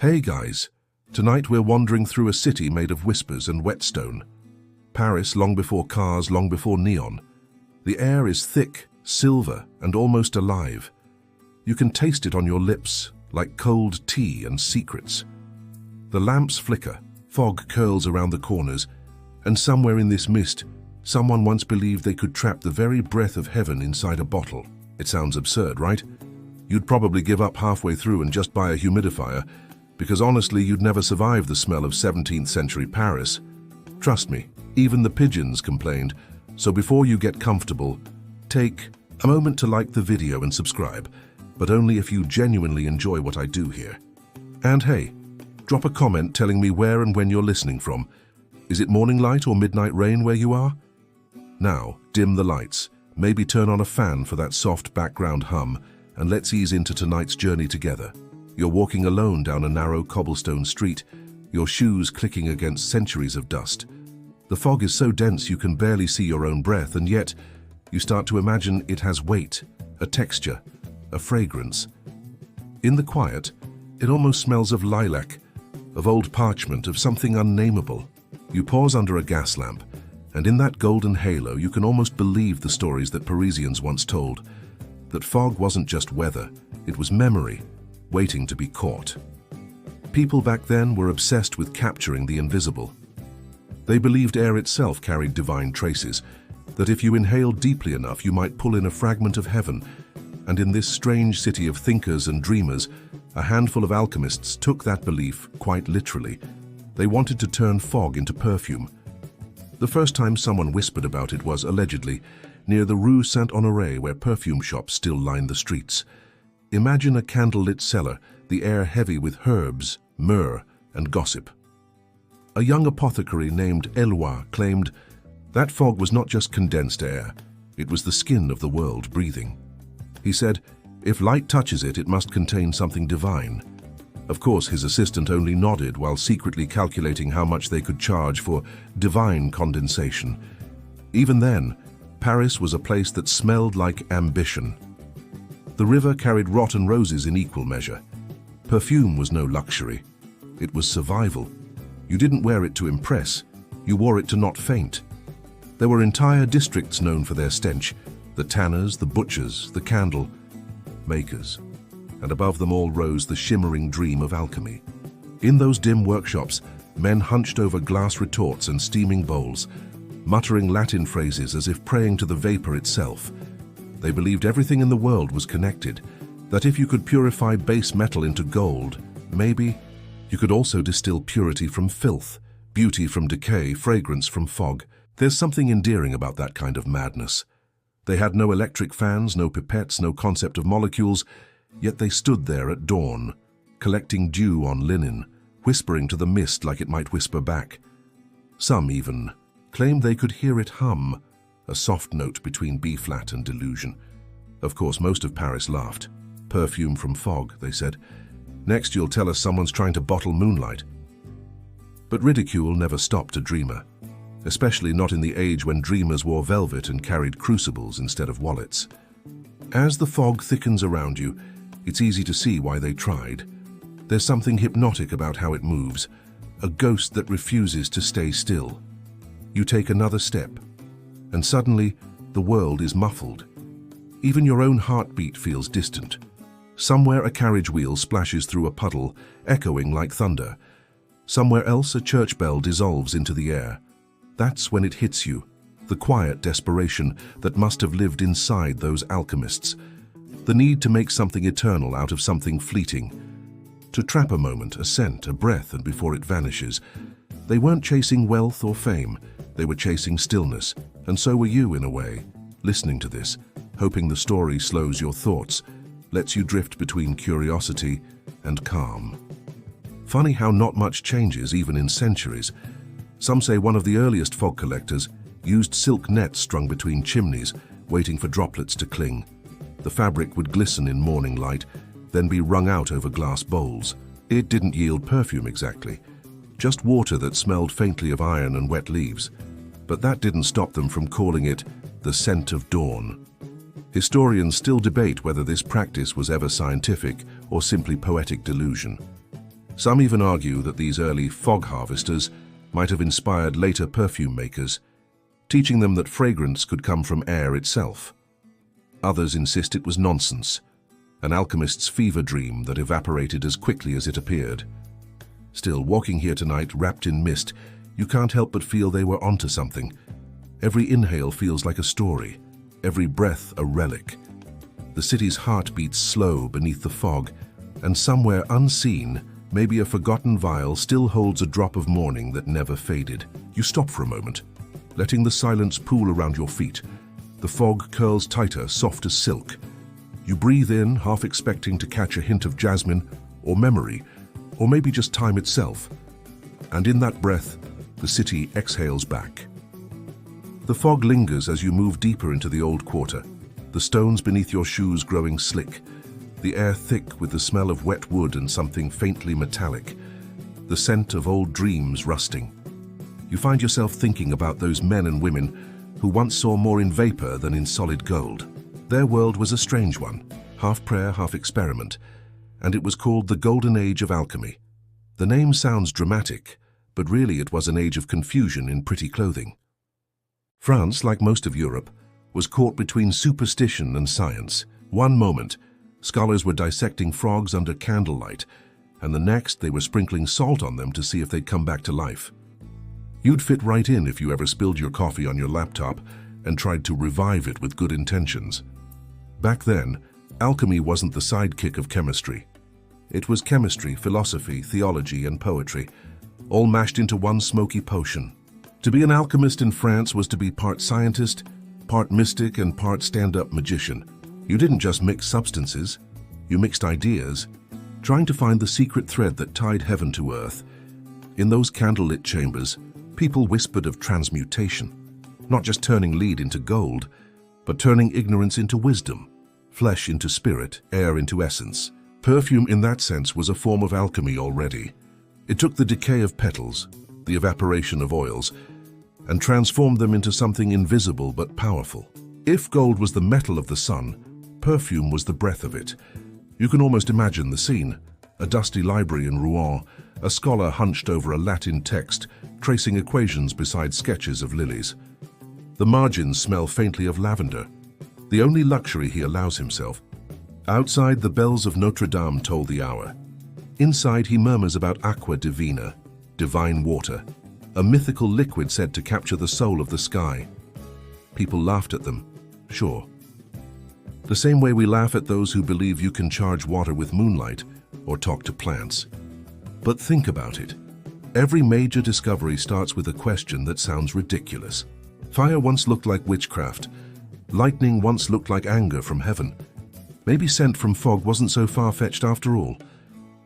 Hey guys, tonight we're wandering through a city made of whispers and whetstone. Paris, long before cars, long before neon. The air is thick, silver, and almost alive. You can taste it on your lips, like cold tea and secrets. The lamps flicker, fog curls around the corners, and somewhere in this mist, someone once believed they could trap the very breath of heaven inside a bottle. It sounds absurd, right? You'd probably give up halfway through and just buy a humidifier, because honestly, you'd never survive the smell of 17th century Paris. Trust me, even the pigeons complained, so before you get comfortable, take a moment to like the video and subscribe, but only if you genuinely enjoy what I do here. And hey, drop a comment telling me where and when you're listening from. Is it morning light or midnight rain where you are? Now, dim the lights, maybe turn on a fan for that soft background hum, and let's ease into tonight's journey together. You're walking alone down a narrow cobblestone street, your shoes clicking against centuries of dust. The fog is so dense you can barely see your own breath, and yet you start to imagine it has weight, a texture, a fragrance. In the quiet, it almost smells of lilac, of old parchment, of something unnameable. You pause under a gas lamp, and in that golden halo you can almost believe the stories that Parisians once told, that fog wasn't just weather, it was memory, waiting to be caught. People back then were obsessed with capturing the invisible. They believed air itself carried divine traces, that if you inhaled deeply enough you might pull in a fragment of heaven, and in this strange city of thinkers and dreamers, a handful of alchemists took that belief quite literally. They wanted to turn fog into perfume. The first time someone whispered about it was, allegedly, near the Rue Saint-Honoré, where perfume shops still line the streets. Imagine a candlelit cellar, the air heavy with herbs, myrrh, and gossip. A young apothecary named Eloi claimed that fog was not just condensed air, it was the skin of the world breathing. He said, if light touches it, it must contain something divine. Of course, his assistant only nodded while secretly calculating how much they could charge for divine condensation. Even then, Paris was a place that smelled like ambition. The river carried rotten roses in equal measure. Perfume was no luxury. It was survival. You didn't wear it to impress. You wore it to not faint. There were entire districts known for their stench, the tanners, the butchers, the candle makers. And above them all rose the shimmering dream of alchemy. In those dim workshops, men hunched over glass retorts and steaming bowls, muttering Latin phrases as if praying to the vapor itself. They believed everything in the world was connected, that if you could purify base metal into gold, maybe you could also distill purity from filth, beauty from decay, fragrance from fog. There's something endearing about that kind of madness. They had no electric fans, no pipettes, no concept of molecules, yet they stood there at dawn, collecting dew on linen, whispering to the mist like it might whisper back. Some even claimed they could hear it hum, a soft note between B-flat and delusion. Of course, most of Paris laughed. Perfume from fog, they said. Next you'll tell us someone's trying to bottle moonlight. But ridicule never stopped a dreamer, especially not in the age when dreamers wore velvet and carried crucibles instead of wallets. As the fog thickens around you, it's easy to see why they tried. There's something hypnotic about how it moves, a ghost that refuses to stay still. You take another step, and suddenly the world is muffled. Even your own heartbeat feels distant. Somewhere a carriage wheel splashes through a puddle, echoing like thunder. Somewhere else a church bell dissolves into the air. That's when it hits you, the quiet desperation that must have lived inside those alchemists. The need to make something eternal out of something fleeting. To trap a moment, a scent, a breath, and before it vanishes. They weren't chasing wealth or fame. They were chasing stillness, and so were you in a way, listening to this, hoping the story slows your thoughts, lets you drift between curiosity and calm. Funny how not much changes even in centuries. Some say one of the earliest fog collectors used silk nets strung between chimneys, waiting for droplets to cling. The fabric would glisten in morning light, then be wrung out over glass bowls. It didn't yield perfume exactly, just water that smelled faintly of iron and wet leaves. But that didn't stop them from calling it the scent of dawn. Historians still debate whether this practice was ever scientific or simply poetic delusion. Some even argue that these early fog harvesters might have inspired later perfume makers, teaching them that fragrance could come from air itself. Others insist it was nonsense, an alchemist's fever dream that evaporated as quickly as it appeared. Still, walking here tonight wrapped in mist, you can't help but feel they were onto something. Every inhale feels like a story, every breath a relic. The city's heart beats slow beneath the fog, and somewhere unseen, maybe a forgotten vial still holds a drop of morning that never faded. You stop for a moment, letting the silence pool around your feet. The fog curls tighter, soft as silk. You breathe in, half expecting to catch a hint of jasmine, or memory, or maybe just time itself. And in that breath, the city exhales back. The fog lingers as you move deeper into the old quarter, the stones beneath your shoes growing slick, the air thick with the smell of wet wood and something faintly metallic, the scent of old dreams rusting. You find yourself thinking about those men and women who once saw more in vapor than in solid gold. Their world was a strange one, half prayer, half experiment, and it was called the Golden Age of Alchemy. The name sounds dramatic, but really it was an age of confusion in pretty clothing. France, like most of Europe, was caught between superstition and science. One moment, scholars were dissecting frogs under candlelight, and the next they were sprinkling salt on them to see if they'd come back to life. You'd fit right in if you ever spilled your coffee on your laptop and tried to revive it with good intentions. Back then, alchemy wasn't the sidekick of chemistry. It was chemistry, philosophy, theology, and poetry, all mashed into one smoky potion. To be an alchemist in France was to be part scientist, part mystic, and part stand-up magician. You didn't just mix substances, you mixed ideas, trying to find the secret thread that tied heaven to earth. In those candlelit chambers, people whispered of transmutation, not just turning lead into gold, but turning ignorance into wisdom, flesh into spirit, air into essence. Perfume in that sense was a form of alchemy already. It took the decay of petals, the evaporation of oils, and transformed them into something invisible but powerful. If gold was the metal of the sun, perfume was the breath of it. You can almost imagine the scene. A dusty library in Rouen, a scholar hunched over a Latin text, tracing equations beside sketches of lilies. The margins smell faintly of lavender, the only luxury he allows himself. Outside, the bells of Notre Dame toll the hour. Inside, he murmurs about aqua divina, divine water, a mythical liquid said to capture the soul of the sky. People laughed at them, sure. The same way we laugh at those who believe you can charge water with moonlight or talk to plants. But think about it. Every major discovery starts with a question that sounds ridiculous. Fire once looked like witchcraft. Lightning once looked like anger from heaven. Maybe scent from fog wasn't so far-fetched after all.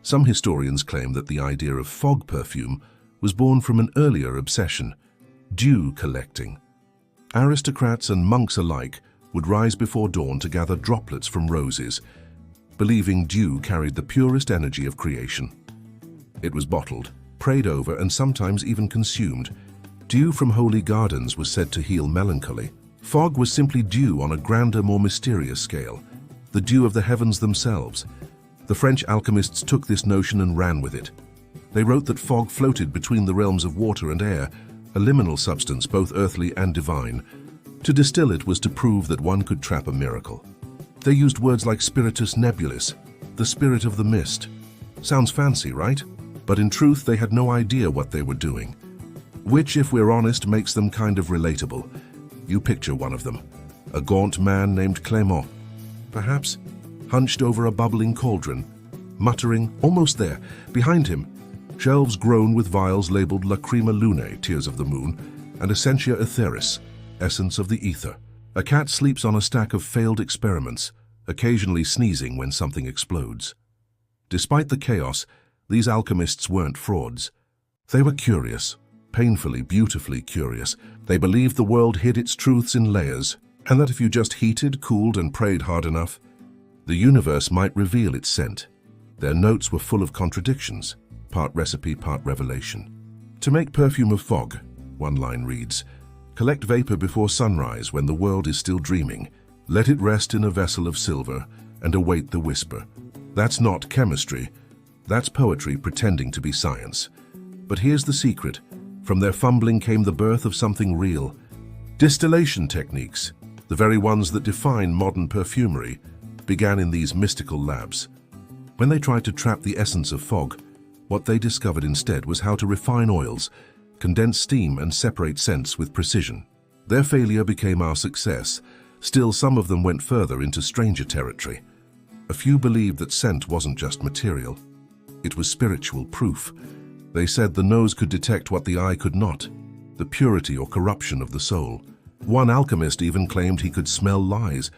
Some historians claim that the idea of fog perfume was born from an earlier obsession, dew collecting. Aristocrats and monks alike would rise before dawn to gather droplets from roses, believing dew carried the purest energy of creation. It was bottled, prayed over, and sometimes even consumed. Dew from holy gardens was said to heal melancholy. Fog was simply dew on a grander, more mysterious scale, the dew of the heavens themselves. The French alchemists took this notion and ran with it. They wrote that fog floated between the realms of water and air, a liminal substance both earthly and divine. To distill it was to prove that one could trap a miracle. They used words like spiritus nebulis, the spirit of the mist. Sounds fancy, right? But in truth, they had no idea what they were doing. Which, if we're honest, makes them kind of relatable. You picture one of them, a gaunt man named Clément, perhaps, hunched over a bubbling cauldron, muttering, almost there, behind him, shelves grown with vials labeled Lacrima Lunae, tears of the moon, and Essentia Aetheris, essence of the ether. A cat sleeps on a stack of failed experiments, occasionally sneezing when something explodes. Despite the chaos, these alchemists weren't frauds. They were curious, painfully, beautifully curious. They believed the world hid its truths in layers, and that if you just heated, cooled, and prayed hard enough, the universe might reveal its scent. Their notes were full of contradictions, part recipe, part revelation. To make perfume of fog, one line reads, collect vapor before sunrise when the world is still dreaming. Let it rest in a vessel of silver and await the whisper. That's not chemistry. That's poetry pretending to be science. But here's the secret. From their fumbling came the birth of something real. Distillation techniques, the very ones that define modern perfumery, began in these mystical labs. When they tried to trap the essence of fog, what they discovered instead was how to refine oils, condense steam, and separate scents with precision. Their failure became our success. Still, some of them went further into stranger territory. A few believed that scent wasn't just material. It was spiritual proof. They said the nose could detect what the eye could not, the purity or corruption of the soul. One alchemist even claimed he could smell lies.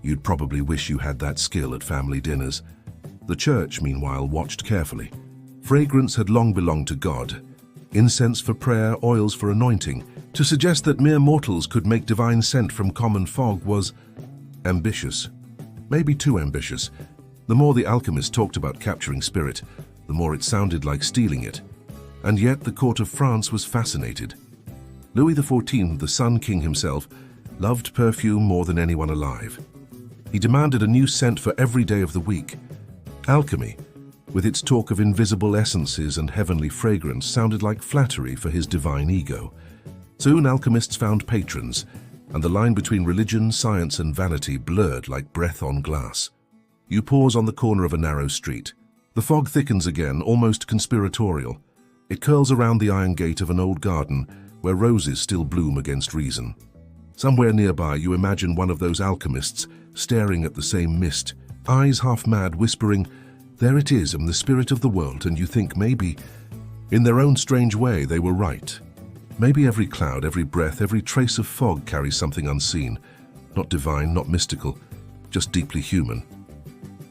You'd probably wish you had that skill at family dinners. The church, meanwhile, watched carefully. Fragrance had long belonged to God. Incense for prayer, oils for anointing. To suggest that mere mortals could make divine scent from common fog was ambitious. Maybe too ambitious. The more the alchemists talked about capturing spirit, the more it sounded like stealing it. And yet the court of France was fascinated. Louis XIV, the Sun King himself, loved perfume more than anyone alive. He demanded a new scent for every day of the week. Alchemy, with its talk of invisible essences and heavenly fragrance, sounded like flattery for his divine ego. Soon alchemists found patrons, and the line between religion, science, and vanity blurred like breath on glass. You pause on the corner of a narrow street. The fog thickens again, almost conspiratorial. It curls around the iron gate of an old garden where roses still bloom against reason. Somewhere nearby, you imagine one of those alchemists staring at the same mist, eyes half mad, whispering, "There it is, I'm the spirit of the world," and you think maybe, in their own strange way, they were right. Maybe every cloud, every breath, every trace of fog carries something unseen, not divine, not mystical, just deeply human.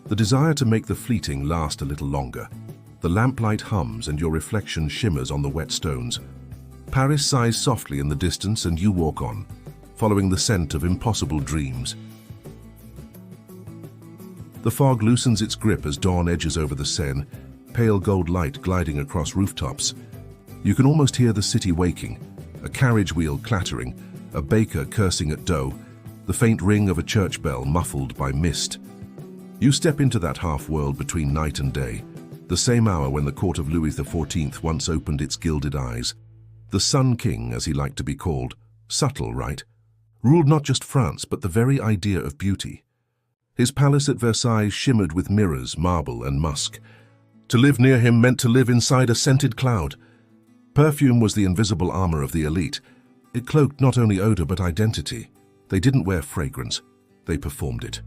The desire to make the fleeting last a little longer. The lamplight hums and your reflection shimmers on the wet stones. Paris sighs softly in the distance and you walk on, following the scent of impossible dreams. The fog loosens its grip as dawn edges over the Seine, pale gold light gliding across rooftops. You can almost hear the city waking, a carriage wheel clattering, a baker cursing at dough, the faint ring of a church bell muffled by mist. You step into that half-world between night and day, the same hour when the court of Louis XIV once opened its gilded eyes. The Sun King, as he liked to be called, subtle, right? Ruled not just France, but the very idea of beauty. His palace at Versailles shimmered with mirrors, marble, and musk. To live near him meant to live inside a scented cloud. Perfume was the invisible armor of the elite. It cloaked not only odor but identity. They didn't wear fragrance, they performed it.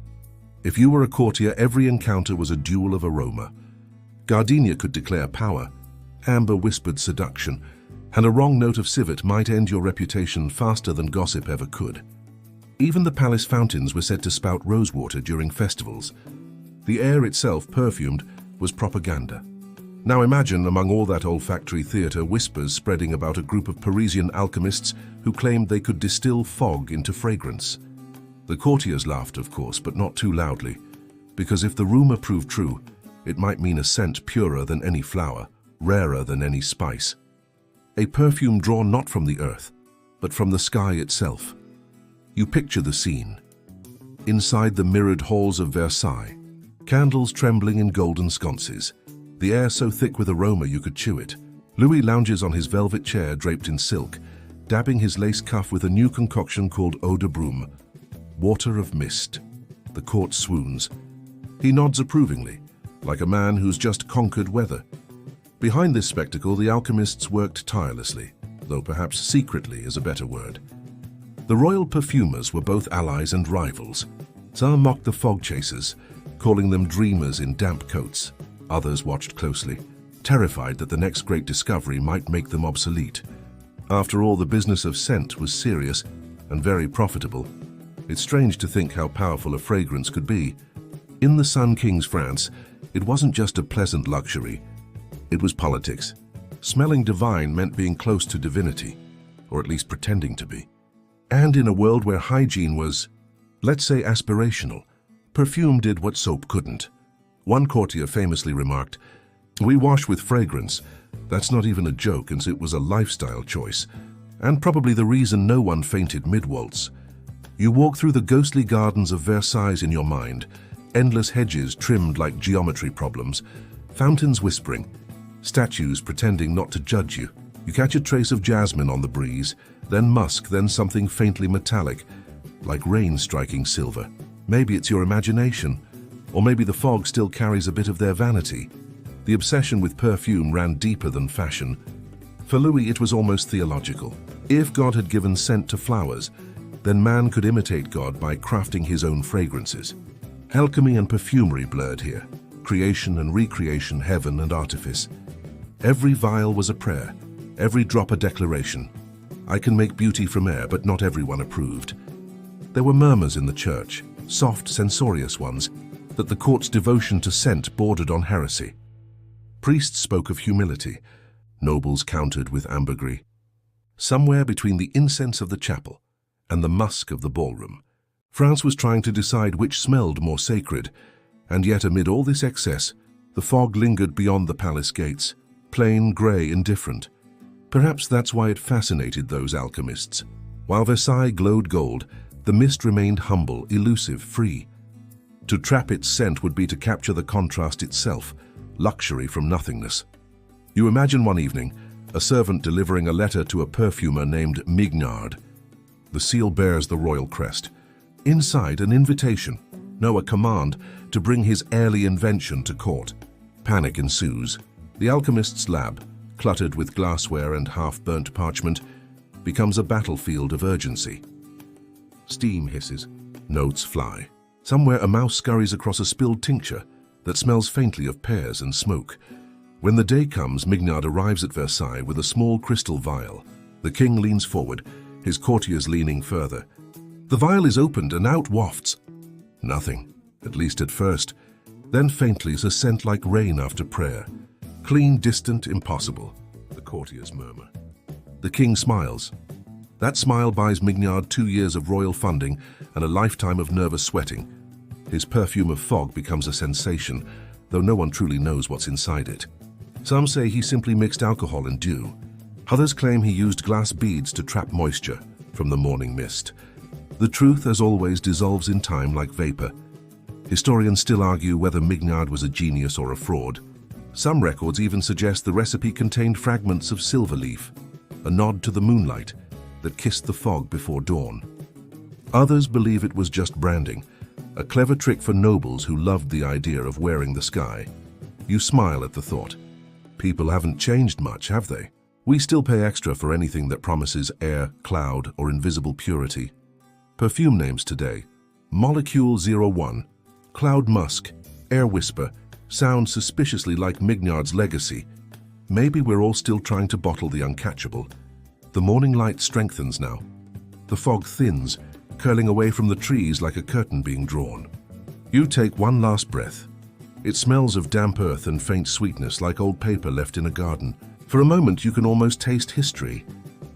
If you were a courtier, every encounter was a duel of aroma. Gardenia could declare power, amber whispered seduction, and a wrong note of civet might end your reputation faster than gossip ever could. Even the palace fountains were said to spout rosewater during festivals. The air itself, perfumed, was propaganda. Now imagine, among all that olfactory theater, whispers spreading about a group of Parisian alchemists who claimed they could distill fog into fragrance. The courtiers laughed, of course, but not too loudly, because if the rumor proved true, it might mean a scent purer than any flower, rarer than any spice. A perfume drawn not from the earth, but from the sky itself. You picture the scene. Inside the mirrored halls of Versailles, candles trembling in golden sconces, the air so thick with aroma you could chew it. Louis lounges on his velvet chair draped in silk, dabbing his lace cuff with a new concoction called eau de brume, water of mist. The court swoons. He nods approvingly, like a man who's just conquered weather. Behind this spectacle, the alchemists worked tirelessly, though perhaps secretly is a better word. The royal perfumers were both allies and rivals. Some mocked the fog chasers, calling them dreamers in damp coats. Others watched closely, terrified that the next great discovery might make them obsolete. After all, the business of scent was serious and very profitable. It's strange to think how powerful a fragrance could be. In the Sun King's France, it wasn't just a pleasant luxury. It was politics. Smelling divine meant being close to divinity, or at least pretending to be. And in a world where hygiene was, let's say, aspirational, perfume did what soap couldn't. One courtier famously remarked, "We wash with fragrance. That's not even a joke, as it was a lifestyle choice, and probably the reason no one fainted mid-waltz." You walk through the ghostly gardens of Versailles in your mind, endless hedges trimmed like geometry problems, Fountains whispering, statues pretending not to judge you. You catch a trace of jasmine on the breeze, then musk, then something faintly metallic, like rain striking silver. Maybe it's your imagination, or maybe the fog still carries a bit of their vanity. The obsession with perfume ran deeper than fashion. For Louis, it was almost theological. If God had given scent to flowers, then man could imitate God by crafting his own fragrances. Alchemy and perfumery blurred here, creation and recreation, heaven and artifice. Every vial was a prayer, every drop a declaration. I can make beauty from air, but not everyone approved. There were murmurs in the church, soft, censorious ones, that the court's devotion to scent bordered on heresy. Priests spoke of humility, nobles countered with ambergris. Somewhere between the incense of the chapel and the musk of the ballroom, France was trying to decide which smelled more sacred, and yet amid all this excess, the fog lingered beyond the palace gates, plain, grey, indifferent. Perhaps that's why it fascinated those alchemists. While Versailles glowed gold, the mist remained humble, elusive, free. To trap its scent would be to capture the contrast itself, luxury from nothingness. You imagine one evening, a servant delivering a letter to a perfumer named Mignard. The seal bears the royal crest. Inside, an invitation, no, a command, to bring his heirly invention to court. Panic ensues. The alchemist's lab, cluttered with glassware and half-burnt parchment, becomes a battlefield of urgency. Steam hisses, notes fly. Somewhere a mouse scurries across a spilled tincture that smells faintly of pears and smoke. When the day comes, Mignard arrives at Versailles with a small crystal vial. The king leans forward, his courtiers leaning further. The vial is opened and out wafts nothing, at least at first. Then faintly is a scent like rain after prayer. Clean, distant, impossible, the courtiers murmur. The king smiles. That smile buys Mignard 2 years of royal funding and a lifetime of nervous sweating. His perfume of fog becomes a sensation, though no one truly knows what's inside it. Some say he simply mixed alcohol and dew. Others claim he used glass beads to trap moisture from the morning mist. The truth, as always, dissolves in time like vapor. Historians still argue whether Mignard was a genius or a fraud. Some records even suggest the recipe contained fragments of silver leaf, a nod to the moonlight that kissed the fog before dawn. Others believe it was just branding, a clever trick for nobles who loved the idea of wearing the sky. You smile at the thought. People haven't changed much, have they? We still pay extra for anything that promises air, cloud, or invisible purity. Perfume names today: Molecule 01, Cloud Musk, Air Whisper, sound suspiciously like Mignard's legacy. Maybe we're all still trying to bottle the uncatchable. The morning light strengthens now. The fog thins, curling away from the trees like a curtain being drawn. You take one last breath. It smells of damp earth and faint sweetness like old paper left in a garden. For a moment you can almost taste history.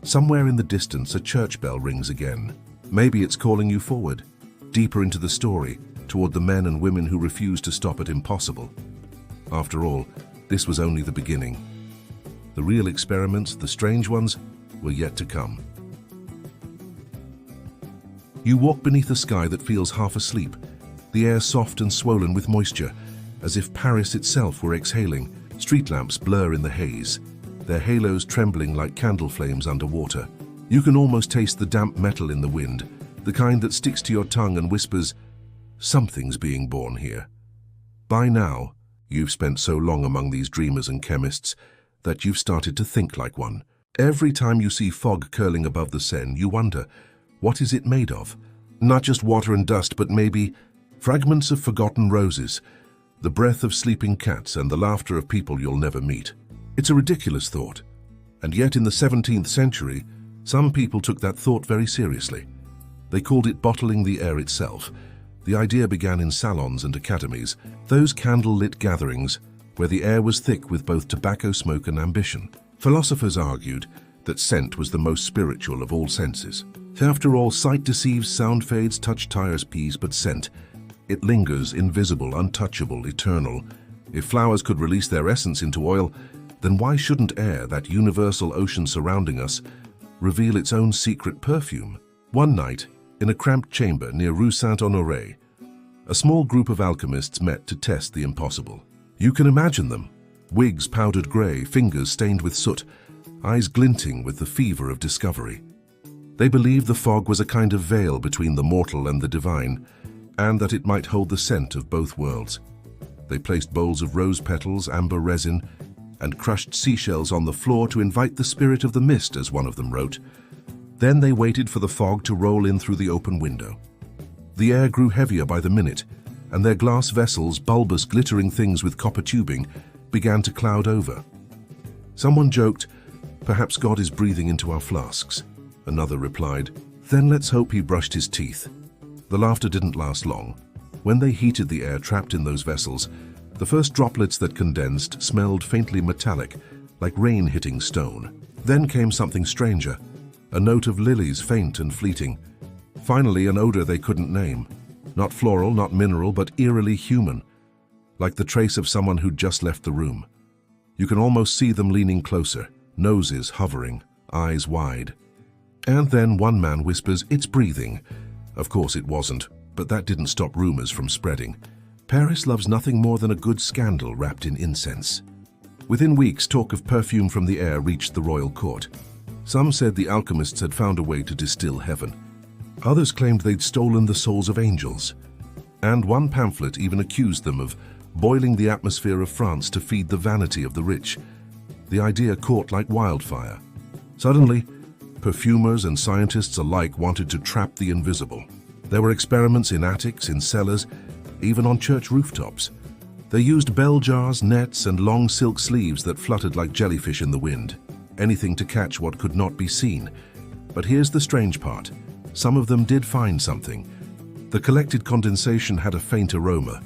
Somewhere in the distance a church bell rings again. Maybe it's calling you forward, deeper into the story, toward the men and women who refuse to stop at impossible. After all, this was only the beginning. The real experiments, the strange ones, were yet to come. You walk beneath a sky that feels half asleep, the air soft and swollen with moisture, as if Paris itself were exhaling. Street lamps blur in the haze, their halos trembling like candle flames underwater. You can almost taste the damp metal in the wind, the kind that sticks to your tongue and whispers, "Something's being born here." By now, you've spent so long among these dreamers and chemists that you've started to think like one. Every time you see fog curling above the Seine, you wonder, what is it made of? Not just water and dust, but maybe fragments of forgotten roses, the breath of sleeping cats, and the laughter of people you'll never meet. It's a ridiculous thought, and yet in the 17th century, some people took that thought very seriously. They called it bottling the air itself. The idea began in salons and academies, those candle-lit gatherings where the air was thick with both tobacco smoke and ambition. Philosophers argued that scent was the most spiritual of all senses. After all, sight deceives, sound fades, touch tires peas, but scent, it lingers, invisible, untouchable, eternal. If flowers could release their essence into oil, then why shouldn't air, that universal ocean surrounding us, reveal its own secret perfume? One night, in a cramped chamber near Rue Saint-Honoré, a small group of alchemists met to test the impossible. You can imagine them. Wigs powdered grey, fingers stained with soot, eyes glinting with the fever of discovery. They believed the fog was a kind of veil between the mortal and the divine, and that it might hold the scent of both worlds. They placed bowls of rose petals, amber resin, and crushed seashells on the floor to invite the spirit of the mist, as one of them wrote. Then they waited for the fog to roll in through the open window. The air grew heavier by the minute, and their glass vessels, bulbous glittering things with copper tubing, began to cloud over. Someone joked, "Perhaps God is breathing into our flasks." Another replied, "Then let's hope he brushed his teeth." The laughter didn't last long. When they heated the air trapped in those vessels, the first droplets that condensed smelled faintly metallic, like rain hitting stone. Then came something stranger, a note of lilies, faint and fleeting. Finally, an odor they couldn't name. Not floral, not mineral, but eerily human, like the trace of someone who'd just left the room. You can almost see them leaning closer, noses hovering, eyes wide. And then one man whispers, "It's breathing." Of course it wasn't, but that didn't stop rumors from spreading. Paris loves nothing more than a good scandal wrapped in incense. Within weeks, talk of perfume from the air reached the royal court. Some said the alchemists had found a way to distill heaven. Others claimed they'd stolen the souls of angels. And one pamphlet even accused them of boiling the atmosphere of France to feed the vanity of the rich. The idea caught like wildfire. Suddenly, perfumers and scientists alike wanted to trap the invisible. There were experiments in attics, in cellars, even on church rooftops. They used bell jars, nets, and long silk sleeves that fluttered like jellyfish in the wind, anything to catch what could not be seen. But here's the strange part. Some of them did find something. The collected condensation had a faint aroma,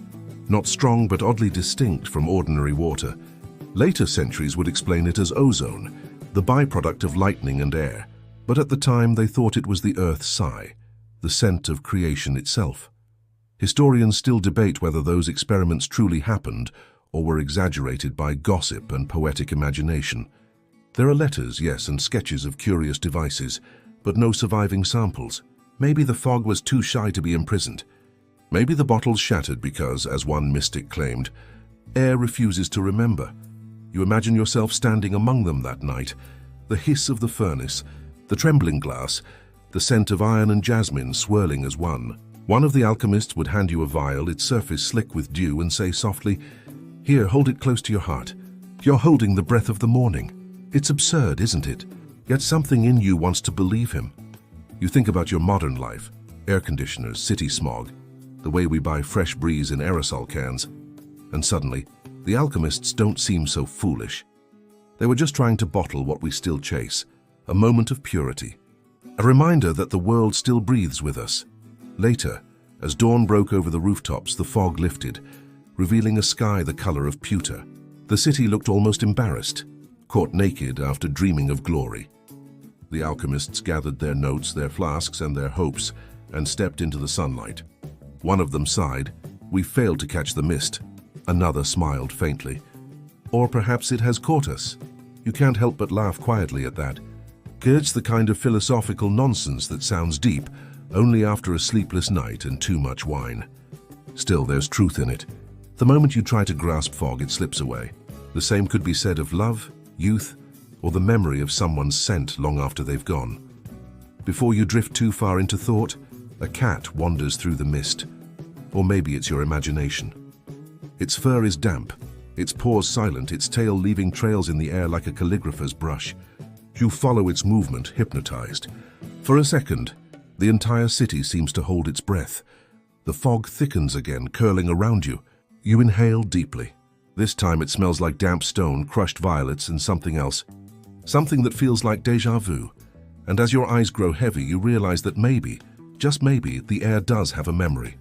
not strong but oddly distinct from ordinary water. Later centuries would explain it as ozone, the byproduct of lightning and air. But at the time they thought it was the Earth's sigh, the scent of creation itself. Historians still debate whether those experiments truly happened or were exaggerated by gossip and poetic imagination. There are letters, yes, and sketches of curious devices, but no surviving samples. Maybe the fog was too shy to be imprisoned. Maybe the bottles shattered because, as one mystic claimed, air refuses to remember. You imagine yourself standing among them that night, the hiss of the furnace, the trembling glass, the scent of iron and jasmine swirling as one. One of the alchemists would hand you a vial, its surface slick with dew, and say softly, "Here, hold it close to your heart. You're holding the breath of the morning." It's absurd, isn't it? Yet something in you wants to believe him. You think about your modern life, air conditioners, city smog, the way we buy fresh breeze in aerosol cans, and suddenly, the alchemists don't seem so foolish. They were just trying to bottle what we still chase, a moment of purity, a reminder that the world still breathes with us. Later, as dawn broke over the rooftops, the fog lifted, revealing a sky the color of pewter. The city looked almost embarrassed, caught naked after dreaming of glory. The alchemists gathered their notes, their flasks, and their hopes, and stepped into the sunlight. One of them sighed, "We failed to catch the mist." Another smiled faintly. "Or perhaps it has caught us." You can't help but laugh quietly at that. It's the kind of philosophical nonsense that sounds deep only after a sleepless night and too much wine. Still, there's truth in it. The moment you try to grasp fog, it slips away. The same could be said of love, youth, or the memory of someone's scent long after they've gone. Before you drift too far into thought, a cat wanders through the mist. Or maybe it's your imagination. Its fur is damp, its paws silent, its tail leaving trails in the air like a calligrapher's brush. You follow its movement, hypnotized. For a second, the entire city seems to hold its breath. The fog thickens again, curling around you. You inhale deeply. This time it smells like damp stone, crushed violets, and something else. Something that feels like déjà vu. And as your eyes grow heavy, you realize that maybe, just maybe, the air does have a memory.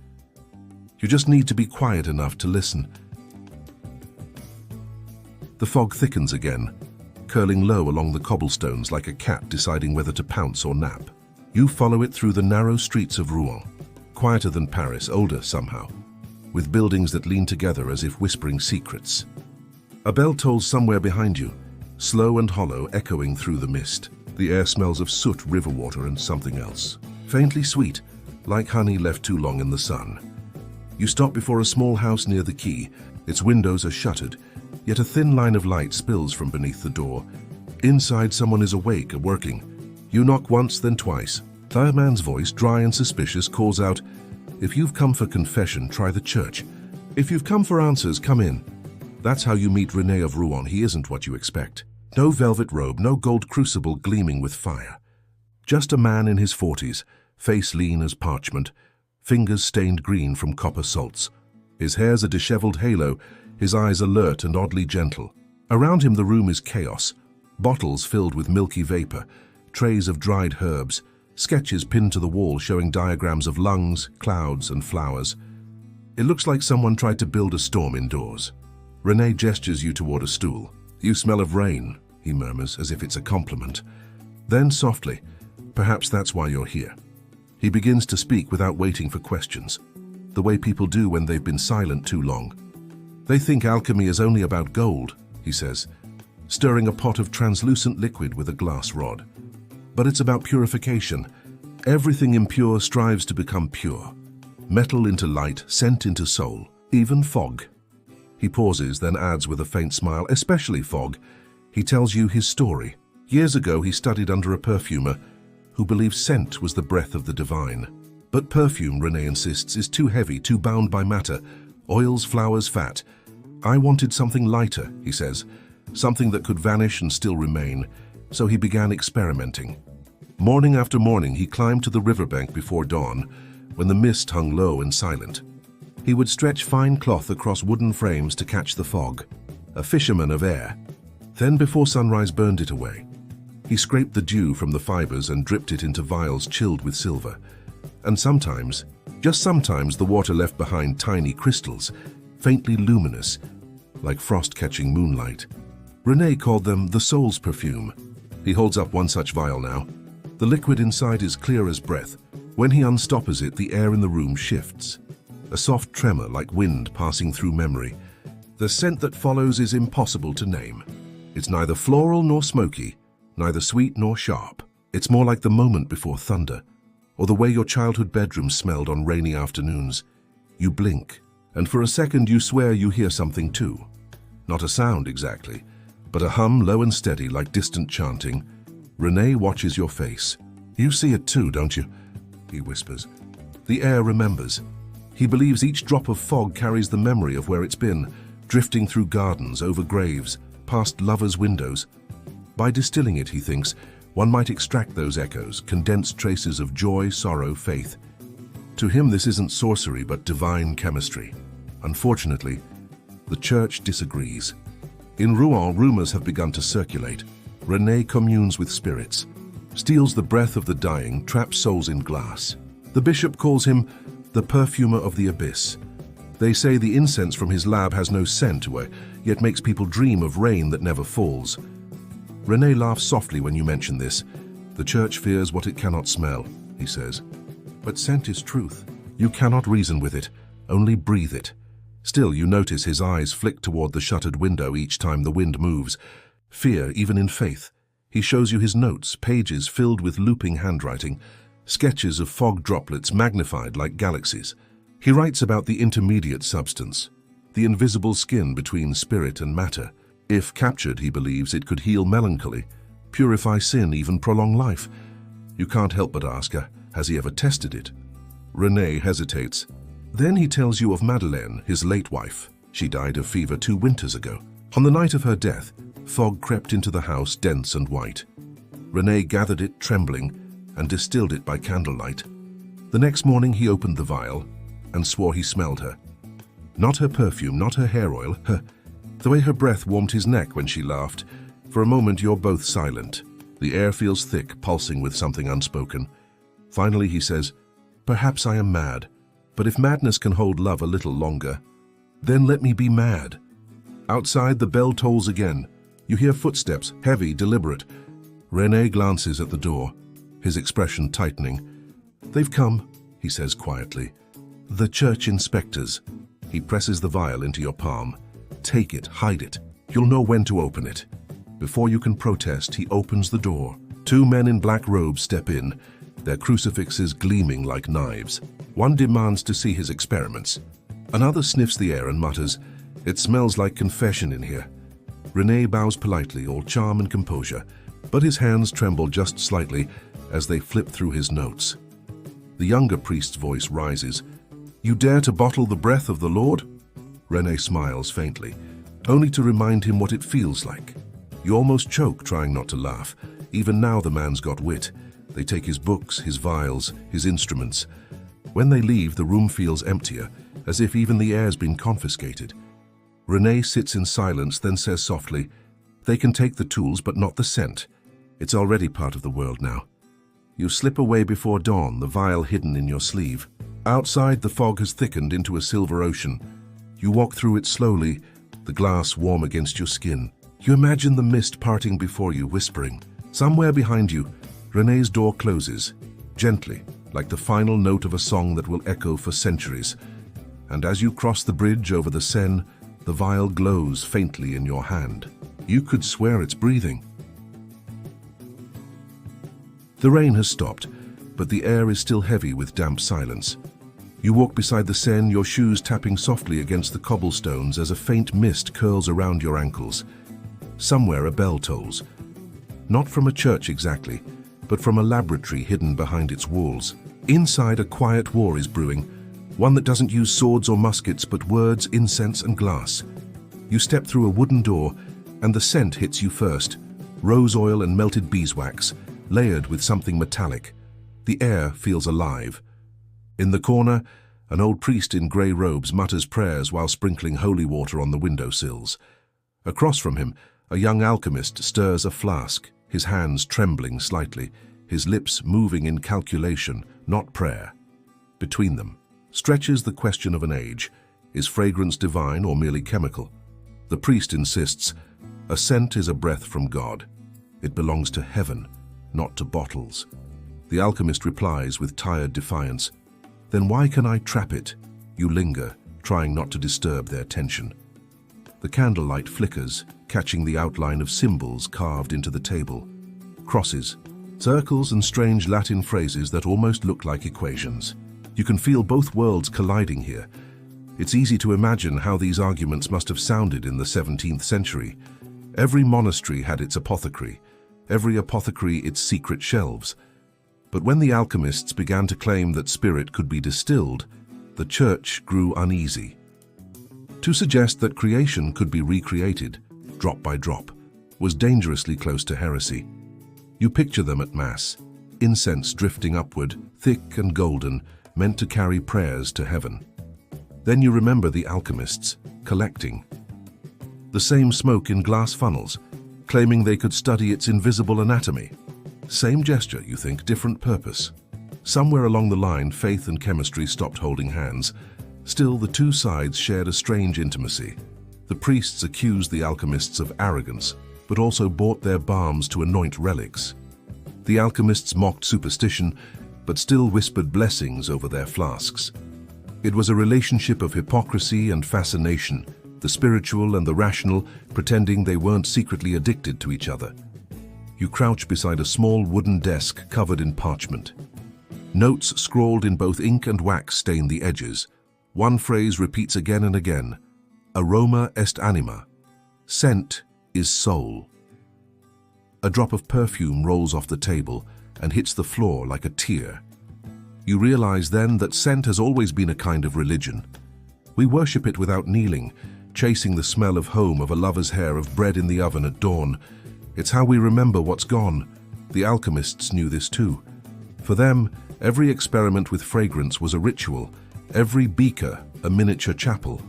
You just need to be quiet enough to listen. The fog thickens again, curling low along the cobblestones like a cat deciding whether to pounce or nap. You follow it through the narrow streets of Rouen, quieter than Paris, older somehow, with buildings that lean together as if whispering secrets. A bell tolls somewhere behind you, slow and hollow, echoing through the mist. The air smells of soot, river water, and something else. Faintly sweet, like honey left too long in the sun. You stop before a small house near the quay. Its windows are shuttered, yet a thin line of light spills from beneath the door. Inside, someone is awake and working. You knock once, then twice. A man's voice, dry and suspicious, calls out, "If you've come for confession, try the church. If you've come for answers, come in." That's how you meet René of Rouen. He isn't what you expect. No velvet robe, no gold crucible gleaming with fire. Just a man in his 40s, face lean as parchment, fingers stained green from copper salts. His hair's a disheveled halo, his eyes alert and oddly gentle. Around him the room is chaos. Bottles filled with milky vapor, trays of dried herbs, sketches pinned to the wall showing diagrams of lungs, clouds, and flowers. It looks like someone tried to build a storm indoors. René gestures you toward a stool. "You smell of rain," he murmurs, as if it's a compliment. Then softly, "Perhaps that's why you're here." He begins to speak without waiting for questions, the way people do when they've been silent too long. "They think alchemy is only about gold," he says, stirring a pot of translucent liquid with a glass rod. "But it's about purification. Everything impure strives to become pure. Metal into light, scent into soul, even fog." He pauses, then adds with a faint smile, "Especially fog." He tells you his story. Years ago, he studied under a perfumer who believed scent was the breath of the divine. But perfume, René insists, is too heavy, too bound by matter. Oils, flowers, fat. "I wanted something lighter," he says, "something that could vanish and still remain." So he began experimenting. Morning after morning, he climbed to the riverbank before dawn, when the mist hung low and silent. He would stretch fine cloth across wooden frames to catch the fog, a fisherman of air. Then before sunrise burned it away. He scraped the dew from the fibers and dripped it into vials chilled with silver. And sometimes, just sometimes, the water left behind tiny crystals, faintly luminous, like frost-catching moonlight. René called them the soul's perfume. He holds up one such vial now. The liquid inside is clear as breath. When he unstoppers it, the air in the room shifts. A soft tremor like wind passing through memory. The scent that follows is impossible to name. It's neither floral nor smoky, neither sweet nor sharp. It's more like the moment before thunder, or the way your childhood bedroom smelled on rainy afternoons. You blink, and for a second you swear you hear something too. Not a sound exactly, but a hum low and steady like distant chanting. René watches your face. "You see it too, don't you?" he whispers. The air remembers. He believes each drop of fog carries the memory of where it's been, drifting through gardens, over graves, past lovers' windows. By distilling it, he thinks, one might extract those echoes, condensed traces of joy, sorrow, faith. To him, this isn't sorcery, but divine chemistry. Unfortunately, the church disagrees. In Rouen, rumors have begun to circulate. René communes with spirits, steals the breath of the dying, traps souls in glass. The bishop calls him the perfumer of the abyss. They say the incense from his lab has no scent, yet makes people dream of rain that never falls. René laughs softly when you mention this. "The church fears what it cannot smell," he says. "But scent is truth. You cannot reason with it, only breathe it." Still, you notice his eyes flick toward the shuttered window each time the wind moves. Fear, even in faith. He shows you his notes, pages filled with looping handwriting, sketches of fog droplets magnified like galaxies. He writes about the intermediate substance, the invisible skin between spirit and matter. If captured, he believes it could heal melancholy, purify sin, even prolong life. You can't help but ask, has he ever tested it? René hesitates. Then he tells you of Madeleine, his late wife. She died of fever 2 winters ago. On the night of her death, fog crept into the house, dense and white. René gathered it, trembling, and distilled it by candlelight. The next morning he opened the vial and swore he smelled her. Not her perfume, not her hair oil, the way her breath warmed his neck when she laughed. For a moment you're both silent. The air feels thick, pulsing with something unspoken. Finally he says, "Perhaps I am mad, but if madness can hold love a little longer, then let me be mad." Outside the bell tolls again. You hear footsteps, heavy, deliberate. René glances at the door, his expression tightening. "They've come," he says quietly. "The church inspectors." He presses the vial into your palm. "Take it, hide it. You'll know when to open it." Before you can protest, he opens the door. 2 men in black robes step in, their crucifixes gleaming like knives. One demands to see his experiments. Another sniffs the air and mutters, It smells like confession in here. René bows politely, all charm and composure, but his hands tremble just slightly as they flip through his notes. The younger priest's voice rises. "You dare to bottle the breath of the Lord?" René smiles faintly, only to remind him what it feels like. You almost choke, trying not to laugh. Even now the man's got wit. They take his books, his vials, his instruments. When they leave, the room feels emptier, as if even the air's been confiscated. René sits in silence, then says softly, "They can take the tools, but not the scent. It's already part of the world now." You slip away before dawn, the vial hidden in your sleeve. Outside, the fog has thickened into a silver ocean. You walk through it slowly, the glass warm against your skin. You imagine the mist parting before you, whispering. Somewhere behind you, René's door closes, gently, like the final note of a song that will echo for centuries. And as you cross the bridge over the Seine, the vial glows faintly in your hand. You could swear it's breathing. The rain has stopped, but the air is still heavy with damp silence. You walk beside the Seine, your shoes tapping softly against the cobblestones as a faint mist curls around your ankles. Somewhere a bell tolls. Not from a church exactly, but from a laboratory hidden behind its walls. Inside, a quiet war is brewing, one that doesn't use swords or muskets, but words, incense, and glass. You step through a wooden door, and the scent hits you first. Rose oil and melted beeswax, layered with something metallic. The air feels alive. In the corner, an old priest in grey robes mutters prayers while sprinkling holy water on the windowsills. Across from him, a young alchemist stirs a flask, his hands trembling slightly, his lips moving in calculation, not prayer. Between them stretches the question of an age. Is fragrance divine or merely chemical? The priest insists, a scent is a breath from God. It belongs to heaven, not to bottles. The alchemist replies with tired defiance, "Then why can I trap it?" You linger, trying not to disturb their tension. The candlelight flickers, catching the outline of symbols carved into the table. Crosses, circles, and strange Latin phrases that almost look like equations. You can feel both worlds colliding here. It's easy to imagine how these arguments must have sounded in the 17th century. Every monastery had its apothecary, every apothecary its secret shelves. But when the alchemists began to claim that spirit could be distilled, the church grew uneasy. To suggest that creation could be recreated, drop by drop, was dangerously close to heresy. You picture them at Mass, incense drifting upward, thick and golden, meant to carry prayers to heaven. Then you remember the alchemists, collecting. The same smoke in glass funnels, claiming they could study its invisible anatomy. Same gesture, you think, different purpose. Somewhere along the line, faith and chemistry stopped holding hands. Still, the two sides shared a strange intimacy. The priests accused the alchemists of arrogance, but also bought their balms to anoint relics. The alchemists mocked superstition, but still whispered blessings over their flasks. It was a relationship of hypocrisy and fascination, the spiritual and the rational, pretending they weren't secretly addicted to each other. You crouch beside a small wooden desk covered in parchment. Notes scrawled in both ink and wax stain the edges. One phrase repeats again and again. Aroma est anima. Scent is soul. A drop of perfume rolls off the table and hits the floor like a tear. You realize then that scent has always been a kind of religion. We worship it without kneeling, chasing the smell of home, of a lover's hair, of bread in the oven at dawn. It's how we remember what's gone. The alchemists knew this too. For them, every experiment with fragrance was a ritual, every beaker a miniature chapel.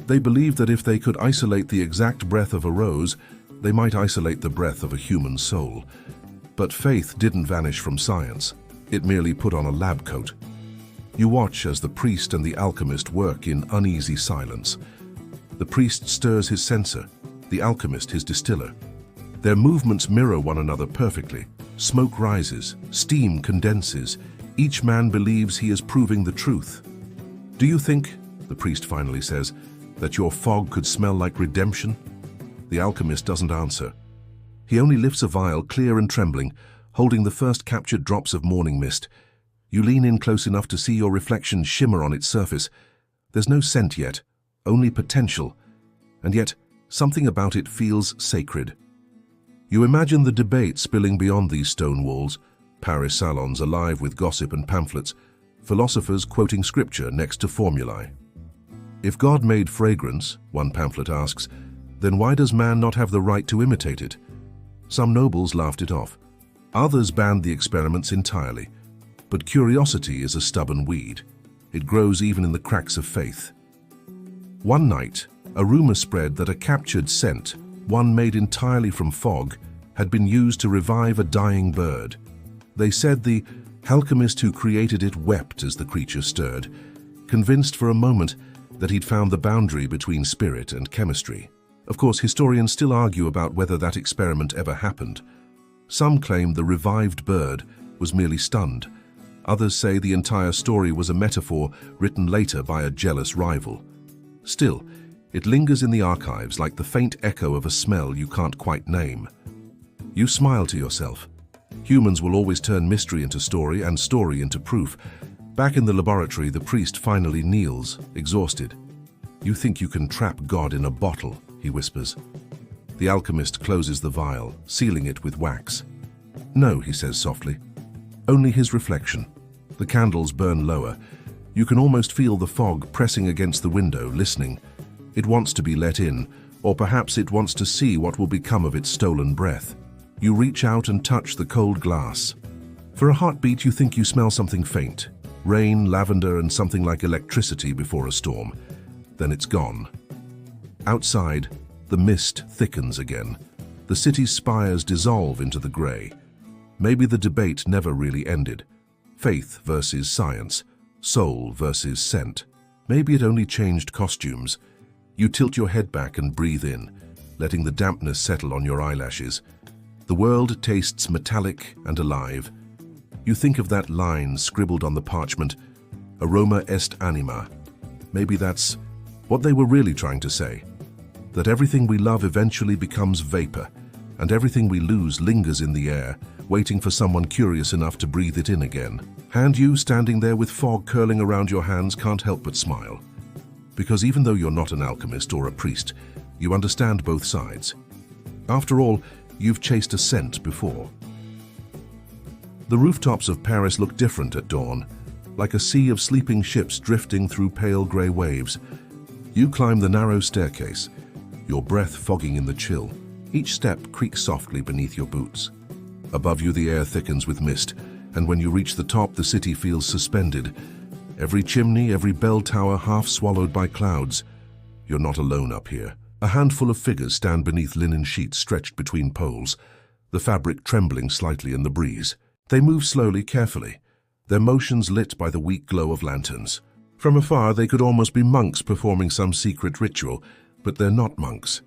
They believed that if they could isolate the exact breath of a rose, they might isolate the breath of a human soul. But faith didn't vanish from science. It merely put on a lab coat. You watch as the priest and the alchemist work in uneasy silence. The priest stirs his censer, the alchemist his distiller. Their movements mirror one another perfectly. Smoke rises, steam condenses. Each man believes he is proving the truth. "Do you think," the priest finally says, "that your fog could smell like redemption?" The alchemist doesn't answer. He only lifts a vial, clear and trembling, holding the first captured drops of morning mist. You lean in close enough to see your reflection shimmer on its surface. There's no scent yet, only potential. and yet something about it feels sacred. You imagine the debate spilling beyond these stone walls, Paris salons alive with gossip and pamphlets, philosophers quoting scripture next to formulae. If God made fragrance, one pamphlet asks, then why does man not have the right to imitate it? Some nobles laughed it off. Others banned the experiments entirely. But curiosity is a stubborn weed. It grows even in the cracks of faith. One night, a rumor spread that a captured scent, one made entirely from fog, had been used to revive a dying bird. They said the alchemist who created it wept as the creature stirred, convinced for a moment that he'd found the boundary between spirit and chemistry. Of course, historians still argue about whether that experiment ever happened. Some claim the revived bird was merely stunned. Others say the entire story was a metaphor written later by a jealous rival. Still, it lingers in the archives like the faint echo of a smell you can't quite name. You smile to yourself. Humans will always turn mystery into story and story into proof. Back in the laboratory, the priest finally kneels, exhausted. "You think you can trap God in a bottle," he whispers. The alchemist closes the vial, sealing it with wax. "No," he says softly. "Only his reflection." The candles burn lower. You can almost feel the fog pressing against the window, listening. It wants to be let in, or perhaps it wants to see what will become of its stolen breath. You reach out and touch the cold glass. For a heartbeat, you think you smell something faint. Rain, lavender, and something like electricity before a storm. Then it's gone. Outside, the mist thickens again. The city's spires dissolve into the grey. Maybe the debate never really ended. Faith versus science, soul versus scent. Maybe it only changed costumes. You tilt your head back and breathe in, letting the dampness settle on your eyelashes. The world tastes metallic and alive. You think of that line scribbled on the parchment, aroma est anima. Maybe that's what they were really trying to say. That everything we love eventually becomes vapor, and everything we lose lingers in the air, waiting for someone curious enough to breathe it in again. And you, standing there with fog curling around your hands, can't help but smile. Because even though you're not an alchemist or a priest, you understand both sides. After all, you've chased a scent before. The rooftops of Paris look different at dawn, like a sea of sleeping ships drifting through pale grey waves. You climb the narrow staircase, your breath fogging in the chill. Each step creaks softly beneath your boots. Above you, the air thickens with mist, and when you reach the top, the city feels suspended. Every chimney, every bell tower half swallowed by clouds. You're not alone up here. A handful of figures stand beneath linen sheets stretched between poles, the fabric trembling slightly in the breeze. They move slowly, carefully, their motions lit by the weak glow of lanterns. From afar, they could almost be monks performing some secret ritual, but they're not monks.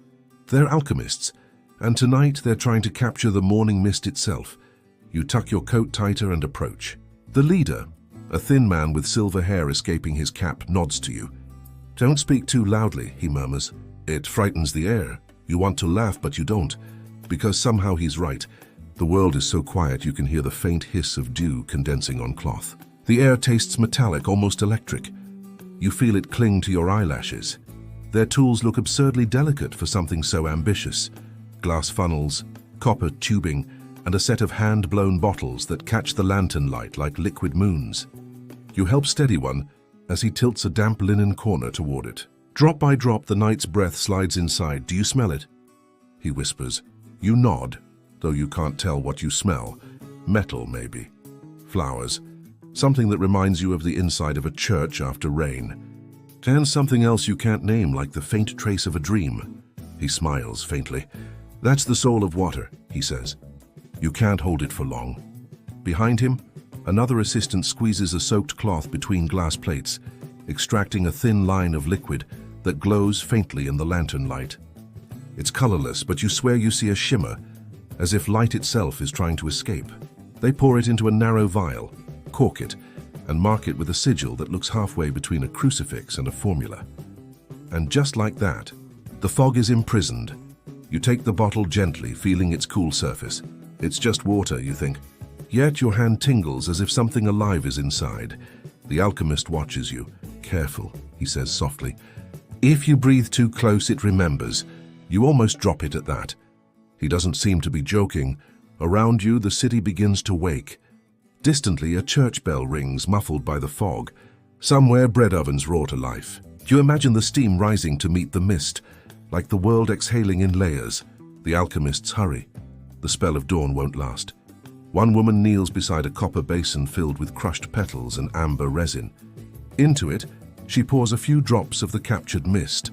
They're alchemists, and tonight they're trying to capture the morning mist itself. You tuck your coat tighter and approach. The leader, a thin man with silver hair escaping his cap, nods to you. "Don't speak too loudly," he murmurs. "It frightens the air. You want to laugh, but you don't, because somehow he's right. The world is so quiet you can hear the faint hiss of dew condensing on cloth. The air tastes metallic, almost electric. You feel it cling to your eyelashes. Their tools look absurdly delicate for something so ambitious. Glass funnels, copper tubing, and a set of hand-blown bottles that catch the lantern light like liquid moons. You help steady one as he tilts a damp linen corner toward it. Drop by drop, the night's breath slides inside. "Do you smell it?" he whispers. You nod, though you can't tell what you smell. Metal, maybe. Flowers. Something that reminds you of the inside of a church after rain. And something else you can't name, like the faint trace of a dream. He smiles faintly. "That's the soul of water," he says. You can't hold it for long. Behind him, another assistant squeezes a soaked cloth between glass plates, extracting a thin line of liquid that glows faintly in the lantern light. It's colorless, but you swear you see a shimmer, as if light itself is trying to escape. They pour it into a narrow vial, cork it, and mark it with a sigil that looks halfway between a crucifix and a formula. And just like that, the fog is imprisoned. You take the bottle gently, feeling its cool surface. It's just water, you think. Yet your hand tingles as if something alive is inside. The alchemist watches you. "Careful," he says softly. If you breathe too close, it remembers. You almost drop it at that. He doesn't seem to be joking. Around you, the city begins to wake. Distantly, a church bell rings, muffled by the fog. Somewhere, bread ovens roar to life. You imagine the steam rising to meet the mist, like the world exhaling in layers. The alchemists hurry. The spell of dawn won't last. One woman kneels beside a copper basin filled with crushed petals and amber resin. Into it, she pours a few drops of the captured mist.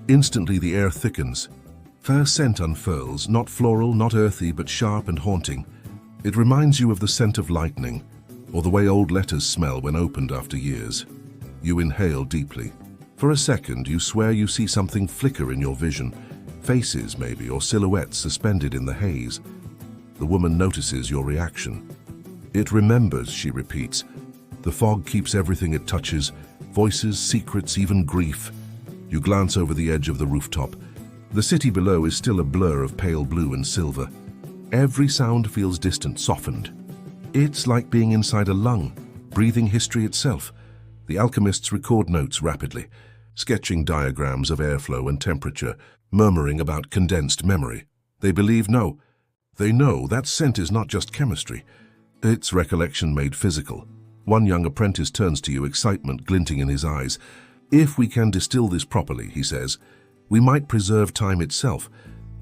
Instantly, the air thickens. Her scent unfurls, not floral, not earthy, but sharp and haunting. It reminds you of the scent of lightning, or the way old letters smell when opened after years. You inhale deeply. For a second, you swear you see something flicker in your vision. Faces, maybe, or silhouettes suspended in the haze. The woman notices your reaction. It remembers, she repeats. The fog keeps everything it touches, voices, secrets, even grief. You glance over the edge of the rooftop. The city below is still a blur of pale blue and silver. Every sound feels distant, softened. It's like being inside a lung, breathing history itself. The alchemists record notes rapidly, sketching diagrams of airflow and temperature, murmuring about condensed memory. They believe no. They know that scent is not just chemistry. It's recollection made physical. One young apprentice turns to you, excitement glinting in his eyes. If we can distill this properly, he says, we might preserve time itself.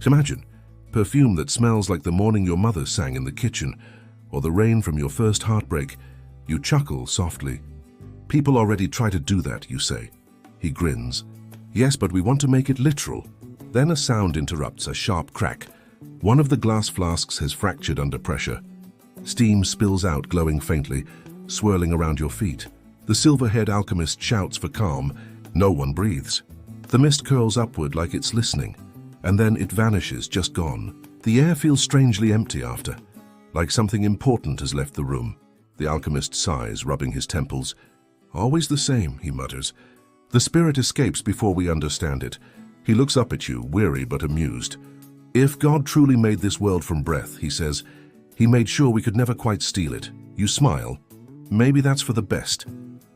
Imagine, perfume that smells like the morning your mother sang in the kitchen, or the rain from your first heartbreak. You chuckle softly. People already try to do that, you say. He grins. Yes, but we want to make it literal. Then a sound interrupts, a sharp crack. One of the glass flasks has fractured under pressure. Steam spills out, glowing faintly, swirling around your feet. The silver-haired alchemist shouts for calm. No one breathes. The mist curls upward like it's listening, and then it vanishes, just gone. The air feels strangely empty after, like something important has left the room. The alchemist sighs, rubbing his temples. Always the same, he mutters. The spirit escapes before we understand it. He looks up at you, weary but amused. If God truly made this world from breath, he says, he made sure we could never quite steal it. You smile. Maybe that's for the best.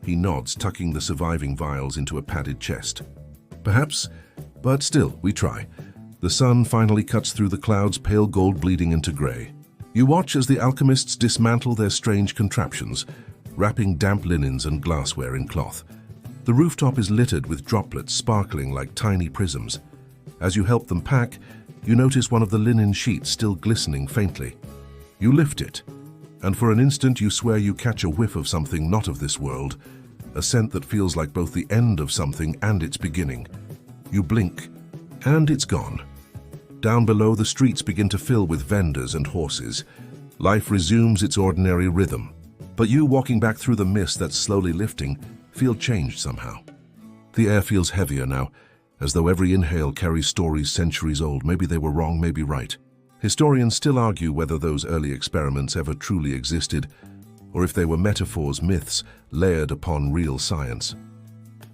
He nods, tucking the surviving vials into a padded chest. Perhaps, but still, we try. The sun finally cuts through the clouds, pale gold bleeding into grey. You watch as the alchemists dismantle their strange contraptions, wrapping damp linens and glassware in cloth. The rooftop is littered with droplets sparkling like tiny prisms. As you help them pack, you notice one of the linen sheets still glistening faintly. You lift it, and for an instant you swear you catch a whiff of something not of this world, a scent that feels like both the end of something and its beginning. You blink, and it's gone. Down below, the streets begin to fill with vendors and horses. Life resumes its ordinary rhythm. But you, walking back through the mist that's slowly lifting, feel changed somehow. The air feels heavier now, as though every inhale carries stories centuries old. Maybe they were wrong, maybe right. Historians still argue whether those early experiments ever truly existed, or if they were metaphors, myths, layered upon real science.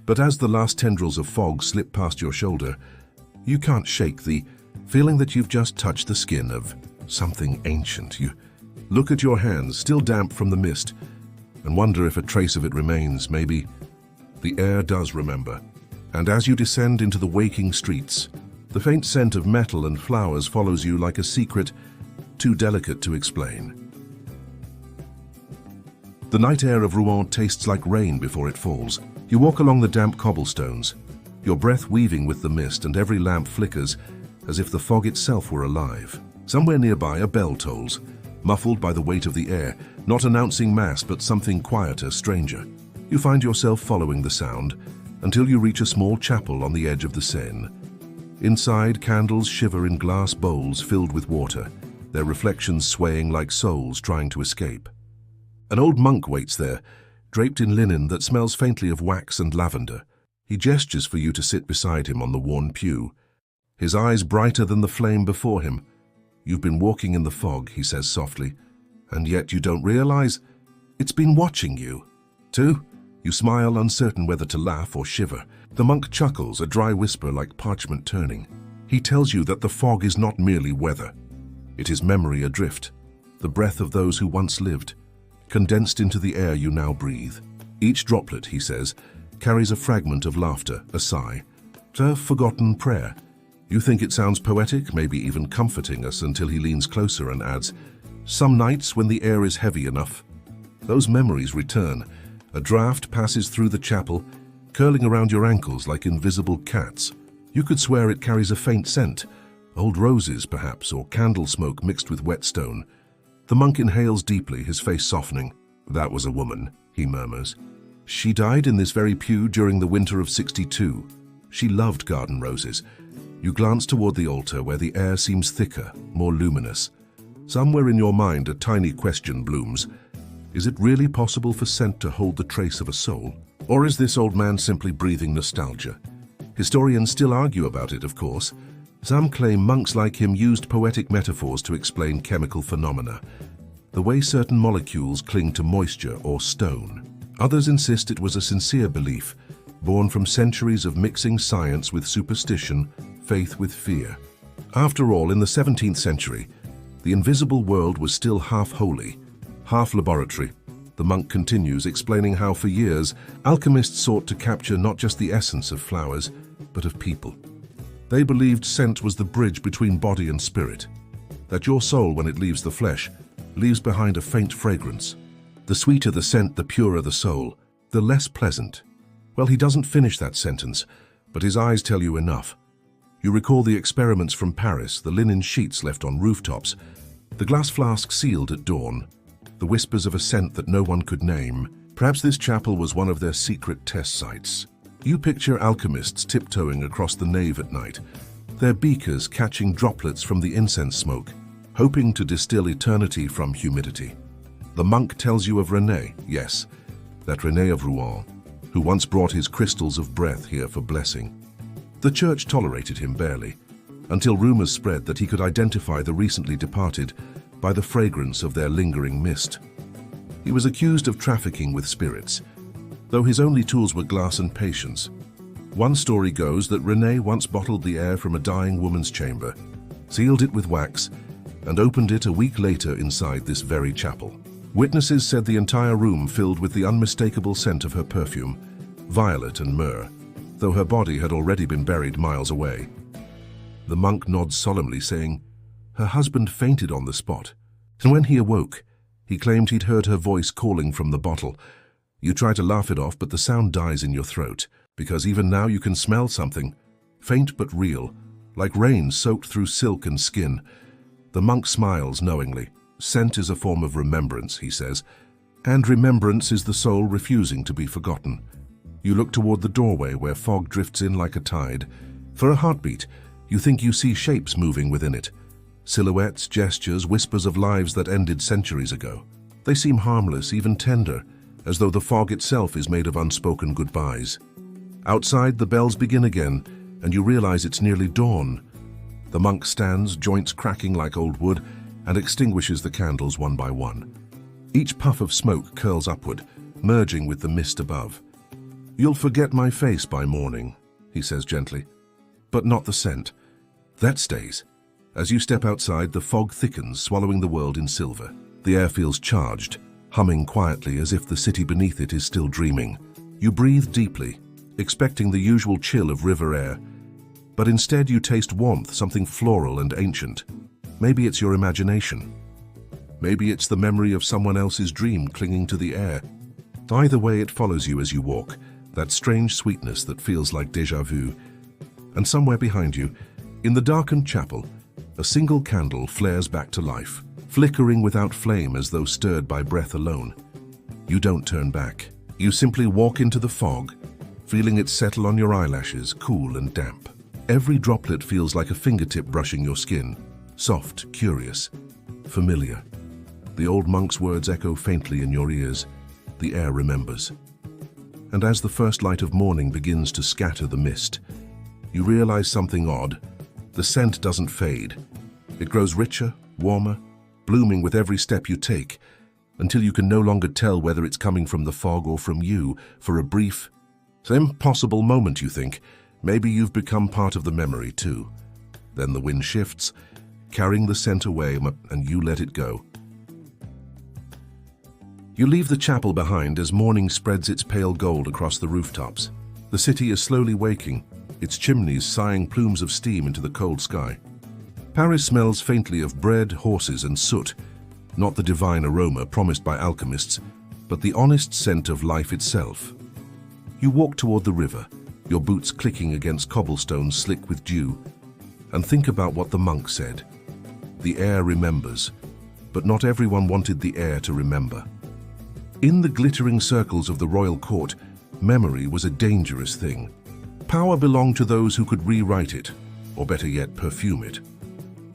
But as the last tendrils of fog slip past your shoulder, you can't shake the feeling that you've just touched the skin of something ancient. You look at your hands, still damp from the mist, and wonder if a trace of it remains. Maybe the air does remember. And as you descend into the waking streets, the faint scent of metal and flowers follows you like a secret too delicate to explain. The night air of Rouen tastes like rain before it falls. You walk along the damp cobblestones, your breath weaving with the mist, and every lamp flickers as if the fog itself were alive. Somewhere nearby, a bell tolls, muffled by the weight of the air, not announcing mass but something quieter, stranger. You find yourself following the sound until you reach a small chapel on the edge of the Seine. Inside, candles shiver in glass bowls filled with water, their reflections swaying like souls trying to escape. An old monk waits there, draped in linen that smells faintly of wax and lavender. He gestures for you to sit beside him on the worn pew, his eyes brighter than the flame before him. You've been walking in the fog, he says softly, and yet you don't realize it's been watching you. Too? You smile, uncertain whether to laugh or shiver. The monk chuckles, a dry whisper like parchment turning. He tells you that the fog is not merely weather. It is memory adrift, the breath of those who once lived, condensed into the air you now breathe. Each droplet, he says, carries a fragment of laughter, a sigh, A forgotten prayer. You think it sounds poetic, maybe even comforting us, until he leans closer and adds, "Some nights when the air is heavy enough." Those memories return. A draft passes through the chapel, curling around your ankles like invisible cats. You could swear it carries a faint scent, old roses perhaps, or candle smoke mixed with wet stone. The monk inhales deeply, his face softening. "That was a woman," he murmurs. "She died in this very pew during the winter of '62. She loved garden roses." You glance toward the altar where the air seems thicker, more luminous. Somewhere in your mind a tiny question blooms. Is it really possible for scent to hold the trace of a soul? Or is this old man simply breathing nostalgia? Historians still argue about it, of course. Some claim monks like him used poetic metaphors to explain chemical phenomena, the way certain molecules cling to moisture or stone. Others insist it was a sincere belief, born from centuries of mixing science with superstition, faith with fear. After all, in the 17th century, the invisible world was still half holy, half laboratory. The monk continues, explaining how for years, alchemists sought to capture not just the essence of flowers, but of people. They believed scent was the bridge between body and spirit, that your soul, when it leaves the flesh, leaves behind a faint fragrance. The sweeter the scent, the purer the soul, the less pleasant. Well, he doesn't finish that sentence, but his eyes tell you enough. You recall the experiments from Paris, the linen sheets left on rooftops, the glass flask sealed at dawn, the whispers of a scent that no one could name. Perhaps this chapel was one of their secret test sites. You picture alchemists tiptoeing across the nave at night, their beakers catching droplets from the incense smoke, hoping to distill eternity from humidity. The monk tells you of René, yes, that René of Rouen, who once brought his crystals of breath here for blessing. The church tolerated him barely, until rumors spread that he could identify the recently departed by the fragrance of their lingering mist. He was accused of trafficking with spirits, though his only tools were glass and patience. One story goes that René once bottled the air from a dying woman's chamber, sealed it with wax, and opened it a week later inside this very chapel. Witnesses said the entire room filled with the unmistakable scent of her perfume, violet and myrrh, though her body had already been buried miles away. The monk nods solemnly, saying, "Her husband fainted on the spot, and when he awoke, he claimed he'd heard her voice calling from the bottle. You try to laugh it off, but the sound dies in your throat, because even now you can smell something, faint but real, like rain soaked through silk and skin." The monk smiles knowingly. "Scent is a form of remembrance," he says, "and remembrance is the soul refusing to be forgotten." You look toward the doorway where fog drifts in like a tide. For a heartbeat, you think you see shapes moving within it. Silhouettes, gestures, whispers of lives that ended centuries ago. They seem harmless, even tender, as though the fog itself is made of unspoken goodbyes. Outside, the bells begin again, and you realize it's nearly dawn. The monk stands, joints cracking like old wood, and extinguishes the candles one by one. Each puff of smoke curls upward, merging with the mist above. "You'll forget my face by morning," he says gently, "but not the scent. That stays." As you step outside, the fog thickens, swallowing the world in silver. The air feels charged, humming quietly as if the city beneath it is still dreaming. You breathe deeply, expecting the usual chill of river air, but instead you taste warmth, something floral and ancient. Maybe it's your imagination. Maybe it's the memory of someone else's dream clinging to the air. Either way, it follows you as you walk, that strange sweetness that feels like déjà vu. And somewhere behind you, in the darkened chapel, a single candle flares back to life, flickering without flame as though stirred by breath alone. You don't turn back. You simply walk into the fog, feeling it settle on your eyelashes, cool and damp. Every droplet feels like a fingertip brushing your skin, soft, curious, familiar. The old monk's words echo faintly in your ears. The air remembers. And as the first light of morning begins to scatter the mist, you realize something odd. The scent doesn't fade. It grows richer, warmer, blooming with every step you take, until you can no longer tell whether it's coming from the fog or from you. For a brief, impossible moment, you think, maybe you've become part of the memory too. Then the wind shifts, carrying the scent away, and you let it go. You leave the chapel behind as morning spreads its pale gold across the rooftops. The city is slowly waking, its chimneys sighing plumes of steam into the cold sky. Paris smells faintly of bread, horses, and soot, not the divine aroma promised by alchemists, but the honest scent of life itself. You walk toward the river, your boots clicking against cobblestones slick with dew, and think about what the monk said. The air remembers, but not everyone wanted the air to remember. In the glittering circles of the royal court, memory was a dangerous thing. Power belonged to those who could rewrite it, or better yet, perfume it.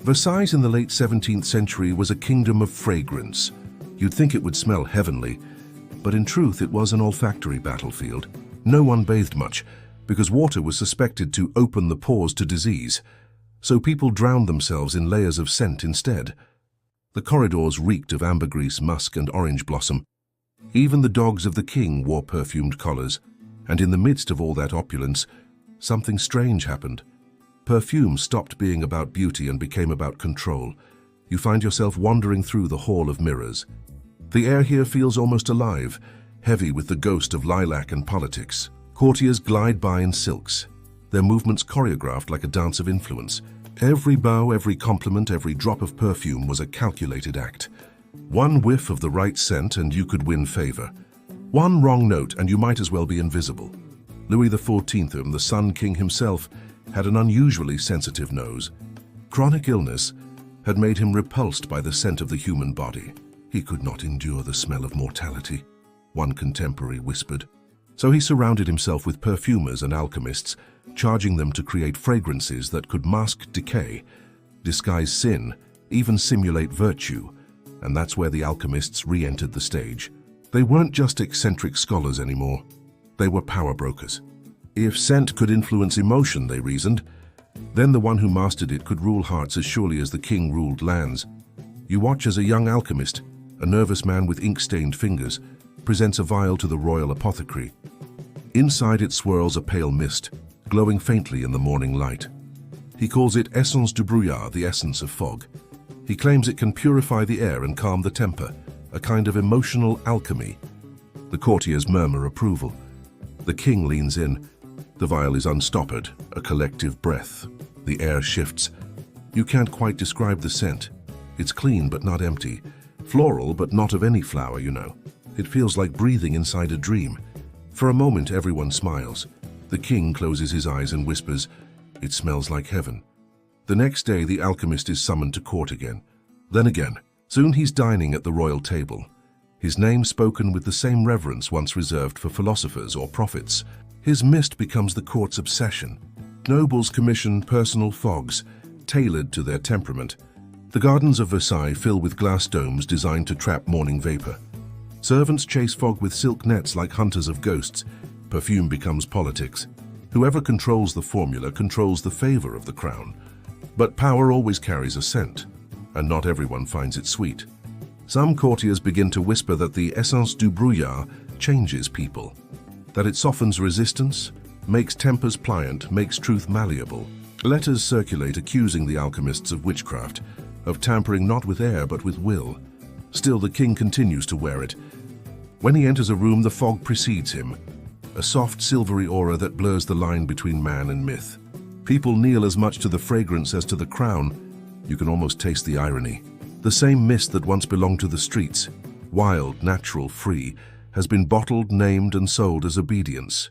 Versailles in the late 17th century was a kingdom of fragrance. You'd think it would smell heavenly, but in truth it was an olfactory battlefield. No one bathed much, because water was suspected to open the pores to disease, so people drowned themselves in layers of scent instead. The corridors reeked of ambergris, musk, and orange blossom. Even the dogs of the king wore perfumed collars, and in the midst of all that opulence, something strange happened. Perfume stopped being about beauty and became about control. You find yourself wandering through the Hall of Mirrors. The air here feels almost alive, heavy with the ghost of lilac and politics. Courtiers glide by in silks, their movements choreographed like a dance of influence. Every bow, every compliment, every drop of perfume was a calculated act. One whiff of the right scent and you could win favor. One wrong note and you might as well be invisible. Louis XIV, the Sun King himself, had an unusually sensitive nose. Chronic illness had made him repulsed by the scent of the human body. He could not endure the smell of mortality, one contemporary whispered. So he surrounded himself with perfumers and alchemists, charging them to create fragrances that could mask decay, disguise sin, even simulate virtue. And that's where the alchemists re-entered the stage. They weren't just eccentric scholars anymore. They were power brokers. If scent could influence emotion, they reasoned, then the one who mastered it could rule hearts as surely as the king ruled lands. You watch as a young alchemist, a nervous man with ink-stained fingers, presents a vial to the royal apothecary. Inside it swirls a pale mist, glowing faintly in the morning light. He calls it essence du brouillard, the essence of fog. He claims it can purify the air and calm the temper, a kind of emotional alchemy. The courtiers murmur approval. The king leans in. The vial is unstoppered, a collective breath. The air shifts. You can't quite describe the scent. It's clean but not empty. Floral but not of any flower, you know. It feels like breathing inside a dream. For a moment, everyone smiles. The king closes his eyes and whispers, "It smells like heaven." The next day, the alchemist is summoned to court again. Then again. Soon he's dining at the royal table. His name spoken with the same reverence once reserved for philosophers or prophets. His mist becomes the court's obsession. Nobles commission personal fogs, tailored to their temperament. The gardens of Versailles fill with glass domes designed to trap morning vapor. Servants chase fog with silk nets like hunters of ghosts. Perfume becomes politics. Whoever controls the formula controls the favor of the crown. But power always carries a scent, and not everyone finds it sweet. Some courtiers begin to whisper that the essence du brouillard changes people, that it softens resistance, makes tempers pliant, makes truth malleable. Letters circulate accusing the alchemists of witchcraft, of tampering not with air but with will. Still, the king continues to wear it. When he enters a room, the fog precedes him, a soft silvery aura that blurs the line between man and myth. People kneel as much to the fragrance as to the crown. You can almost taste the irony. The same mist that once belonged to the streets, wild, natural, free, has been bottled, named, and sold as obedience.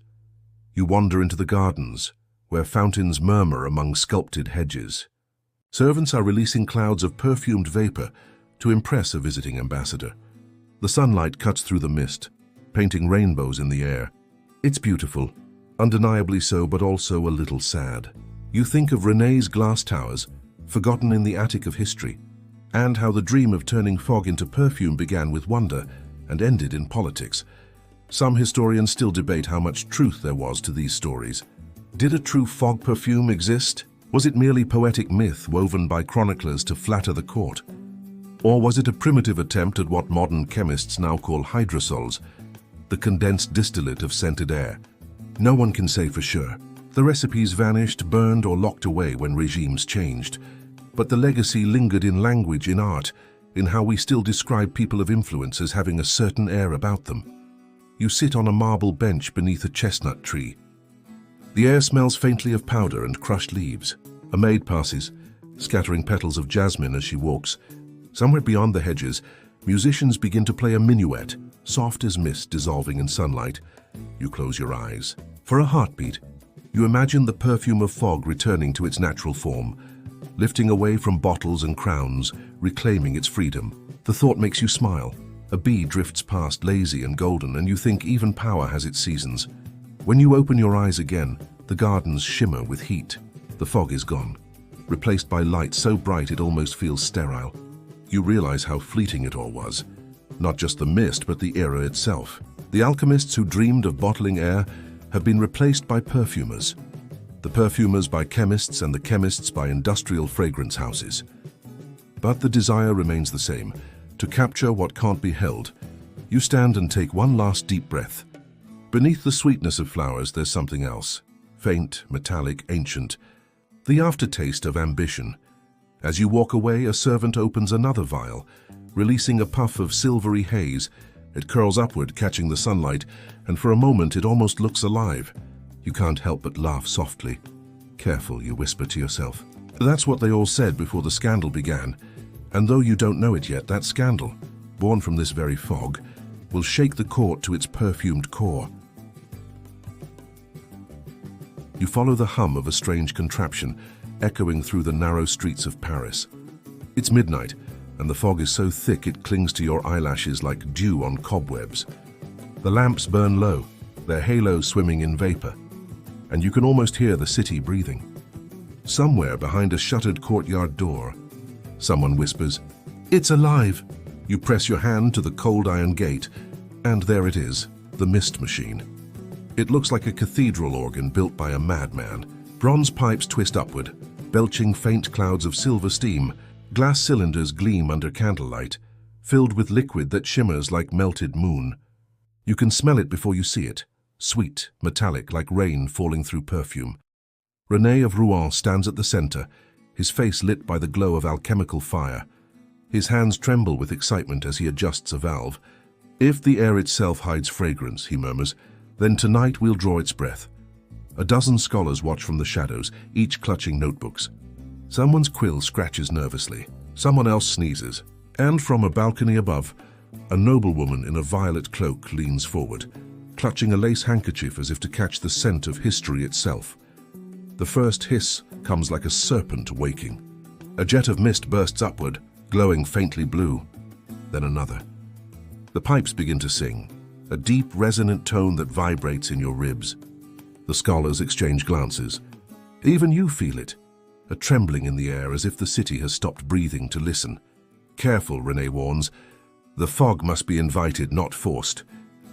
You wander into the gardens, where fountains murmur among sculpted hedges. Servants are releasing clouds of perfumed vapor to impress a visiting ambassador. The sunlight cuts through the mist, painting rainbows in the air. It's beautiful, undeniably so, but also a little sad. You think of René's glass towers, forgotten in the attic of history, and how the dream of turning fog into perfume began with wonder and ended in politics. Some historians still debate how much truth there was to these stories. Did a true fog perfume exist? Was it merely poetic myth woven by chroniclers to flatter the court? Or was it a primitive attempt at what modern chemists now call hydrosols, the condensed distillate of scented air? No one can say for sure. The recipes vanished, burned, or locked away when regimes changed. But the legacy lingered in language, in art, in how we still describe people of influence as having a certain air about them. You sit on a marble bench beneath a chestnut tree. The air smells faintly of powder and crushed leaves. A maid passes, scattering petals of jasmine as she walks. Somewhere beyond the hedges, musicians begin to play a minuet, soft as mist dissolving in sunlight. You close your eyes. For a heartbeat, you imagine the perfume of fog returning to its natural form, lifting away from bottles and crowns, reclaiming its freedom. The thought makes you smile. A bee drifts past, lazy and golden, and you think even power has its seasons. When you open your eyes again, the gardens shimmer with heat. The fog is gone, replaced by light so bright it almost feels sterile. You realize how fleeting it all was. Not just the mist, but the era itself. The alchemists who dreamed of bottling air have been replaced by perfumers. The perfumers by chemists and the chemists by industrial fragrance houses. But the desire remains the same, to capture what can't be held. You stand and take one last deep breath. Beneath the sweetness of flowers, there's something else. Faint, metallic, ancient. The aftertaste of ambition. As you walk away, a servant opens another vial, releasing a puff of silvery haze. It curls upward, catching the sunlight, and for a moment it almost looks alive. You can't help but laugh softly. Careful, you whisper to yourself. That's what they all said before the scandal began. And though you don't know it yet, that scandal, born from this very fog, will shake the court to its perfumed core. You follow the hum of a strange contraption, echoing through the narrow streets of Paris. It's midnight, and the fog is so thick it clings to your eyelashes like dew on cobwebs. The lamps burn low, their halos swimming in vapor, and you can almost hear the city breathing. Somewhere behind a shuttered courtyard door, someone whispers, "It's alive!" You press your hand to the cold iron gate, and there it is, the mist machine. It looks like a cathedral organ built by a madman. Bronze pipes twist upward, belching faint clouds of silver steam. Glass cylinders gleam under candlelight, filled with liquid that shimmers like melted moon. You can smell it before you see it, sweet, metallic, like rain falling through perfume. René of Rouen stands at the center, his face lit by the glow of alchemical fire. His hands tremble with excitement as he adjusts a valve. "If the air itself hides fragrance," he murmurs, "then tonight we'll draw its breath." A dozen scholars watch from the shadows, each clutching notebooks. Someone's quill scratches nervously. Someone else sneezes. And from a balcony above, a noblewoman in a violet cloak leans forward, clutching a lace handkerchief as if to catch the scent of history itself. The first hiss comes like a serpent waking. A jet of mist bursts upward, glowing faintly blue. Then another. The pipes begin to sing, a deep, resonant tone that vibrates in your ribs. The scholars exchange glances. Even you feel it, a trembling in the air as if the city has stopped breathing to listen. Careful, René warns. The fog must be invited, not forced.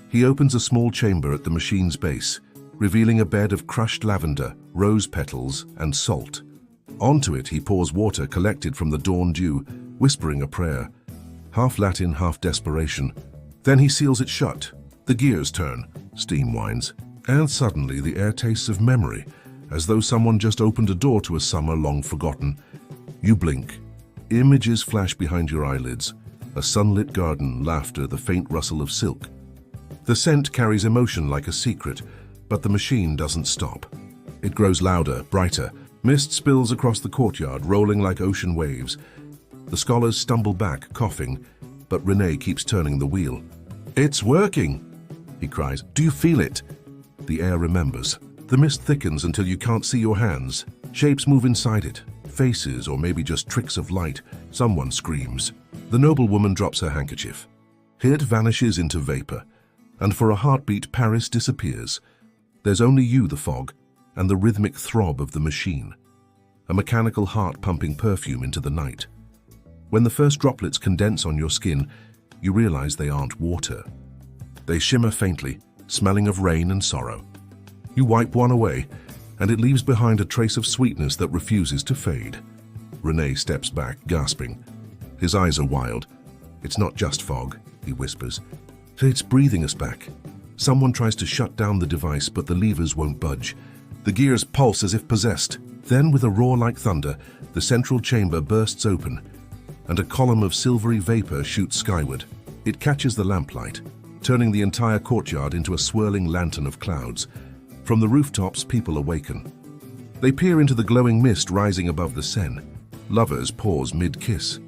He opens a small chamber at the machine's base, revealing a bed of crushed lavender, rose petals, and salt. Onto it he pours water collected from the dawn dew, whispering a prayer, half Latin, half desperation. Then he seals it shut. The gears turn, steam winds, and suddenly the air tastes of memory, as though someone just opened a door to a summer long forgotten. You blink. Images flash behind your eyelids. A sunlit garden, laughter, the faint rustle of silk. The scent carries emotion like a secret, but the machine doesn't stop. It grows louder, brighter. Mist spills across the courtyard, rolling like ocean waves. The scholars stumble back, coughing, but René keeps turning the wheel. "It's working!" he cries. "Do you feel it?" The air remembers. The mist thickens until you can't see your hands. Shapes move inside it. Faces, or maybe just tricks of light. Someone screams. The noblewoman drops her handkerchief. It vanishes into vapor, and for a heartbeat Paris disappears. There's only you, the fog, and the rhythmic throb of the machine. A mechanical heart pumping perfume into the night. When the first droplets condense on your skin, you realize they aren't water. They shimmer faintly, smelling of rain and sorrow. You wipe one away, and it leaves behind a trace of sweetness that refuses to fade. René steps back, gasping. His eyes are wild. "It's not just fog," he whispers. "It's breathing us back." Someone tries to shut down the device, but the levers won't budge. The gears pulse as if possessed. Then, with a roar like thunder, the central chamber bursts open, and a column of silvery vapor shoots skyward. It catches the lamplight, turning the entire courtyard into a swirling lantern of clouds. From the rooftops, people awaken. They peer into the glowing mist rising above the Seine. Lovers pause mid-kiss.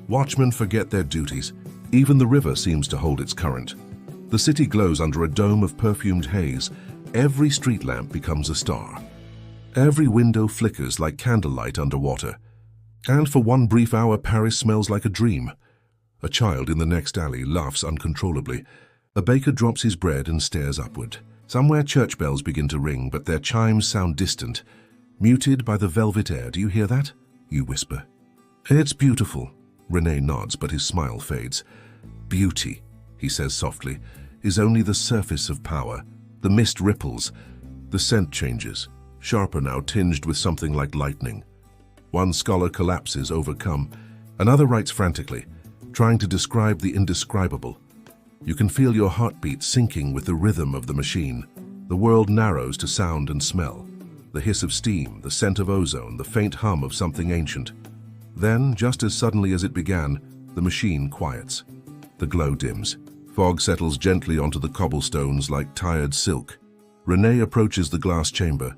Watchmen forget their duties. Even the river seems to hold its current. The city glows under a dome of perfumed haze. Every street lamp becomes a star. Every window flickers like candlelight underwater. And for one brief hour, Paris smells like a dream. A child in the next alley laughs uncontrollably. A baker drops his bread and stares upward. Somewhere church bells begin to ring, but their chimes sound distant, muted by the velvet air. Do you hear that? You whisper. It's beautiful. René nods, but his smile fades. Beauty, he says softly, is only the surface of power. The mist ripples. The scent changes, sharper now, tinged with something like lightning. One scholar collapses, overcome. Another writes frantically, trying to describe the indescribable. You can feel your heartbeat sinking with the rhythm of the machine. The world narrows to sound and smell. The hiss of steam, the scent of ozone, the faint hum of something ancient. Then, just as suddenly as it began, the machine quiets. The glow dims. Fog settles gently onto the cobblestones like tired silk. René approaches the glass chamber.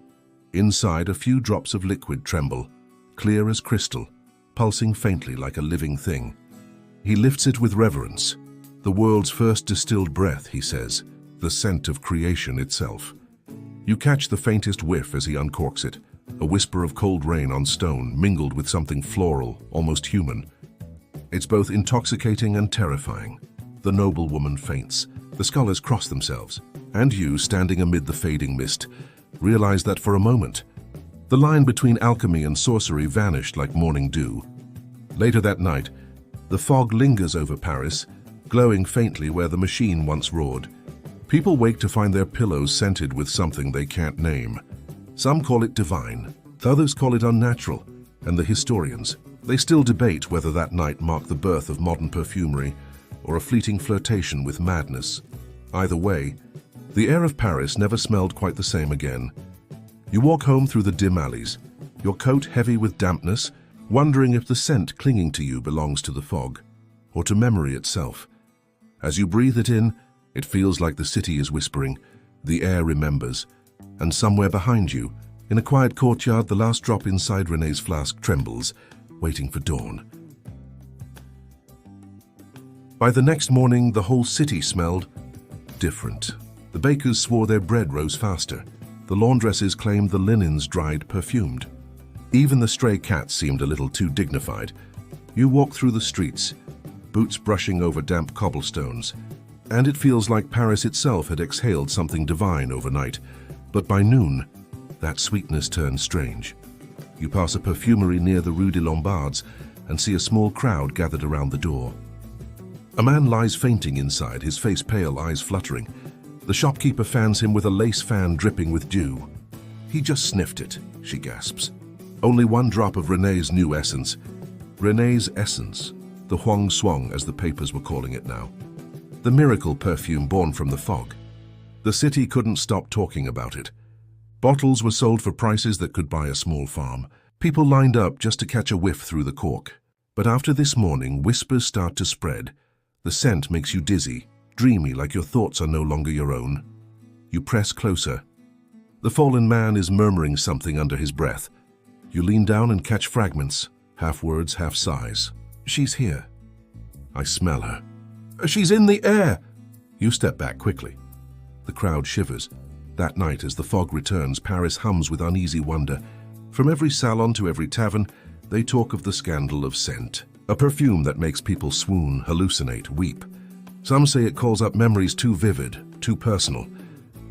Inside, a few drops of liquid tremble, clear as crystal, pulsing faintly like a living thing. He lifts it with reverence. The world's first distilled breath, he says, the scent of creation itself. You catch the faintest whiff as he uncorks it, a whisper of cold rain on stone mingled with something floral, almost human. It's both intoxicating and terrifying. The noblewoman faints. The scholars cross themselves, and you, standing amid the fading mist, realize that for a moment, the line between alchemy and sorcery vanished like morning dew. Later that night, the fog lingers over Paris, glowing faintly where the machine once roared. People wake to find their pillows scented with something they can't name. Some call it divine, others call it unnatural, and the historians, they still debate whether that night marked the birth of modern perfumery or a fleeting flirtation with madness. Either way, the air of Paris never smelled quite the same again. You walk home through the dim alleys, your coat heavy with dampness, wondering if the scent clinging to you belongs to the fog or to memory itself. As you breathe it in, it feels like the city is whispering, the air remembers, and somewhere behind you, in a quiet courtyard, the last drop inside René's flask trembles, waiting for dawn. By the next morning, the whole city smelled different. The bakers swore their bread rose faster. The laundresses claimed the linens dried perfumed. Even the stray cats seemed a little too dignified. You walk through the streets, boots brushing over damp cobblestones, and it feels like Paris itself had exhaled something divine overnight. But by noon, that sweetness turns strange. You pass a perfumery near the Rue des Lombards and see a small crowd gathered around the door. A man lies fainting inside, his face pale, eyes fluttering. The shopkeeper fans him with a lace fan dripping with dew. He just sniffed it, she gasps. Only one drop of René's new essence. René's essence, the Huang Suang as the papers were calling it now. The miracle perfume born from the fog. The city couldn't stop talking about it. Bottles were sold for prices that could buy a small farm. People lined up just to catch a whiff through the cork. But after this morning, whispers start to spread. The scent makes you dizzy, dreamy, like your thoughts are no longer your own. You press closer. The fallen man is murmuring something under his breath. You lean down and catch fragments, half words, half sighs. She's here. I smell her. She's in the air! You step back quickly. The crowd shivers. That night, as the fog returns, Paris hums with uneasy wonder. From every salon to every tavern, they talk of the scandal of scent. A perfume that makes people swoon, hallucinate, weep. Some say it calls up memories too vivid, too personal.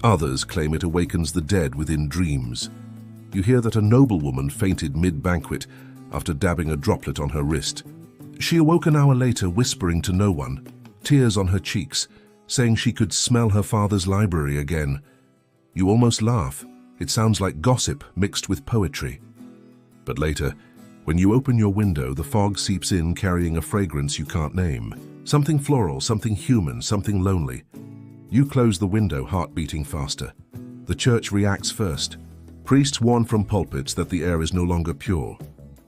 Others claim it awakens the dead within dreams. You hear that a noblewoman fainted mid-banquet after dabbing a droplet on her wrist. She awoke an hour later, whispering to no one, tears on her cheeks, saying she could smell her father's library again. You almost laugh. It sounds like gossip mixed with poetry. But later, when you open your window, the fog seeps in carrying a fragrance you can't name. Something floral, something human, something lonely. You close the window, heart beating faster. The church reacts first. Priests warn from pulpits that the air is no longer pure,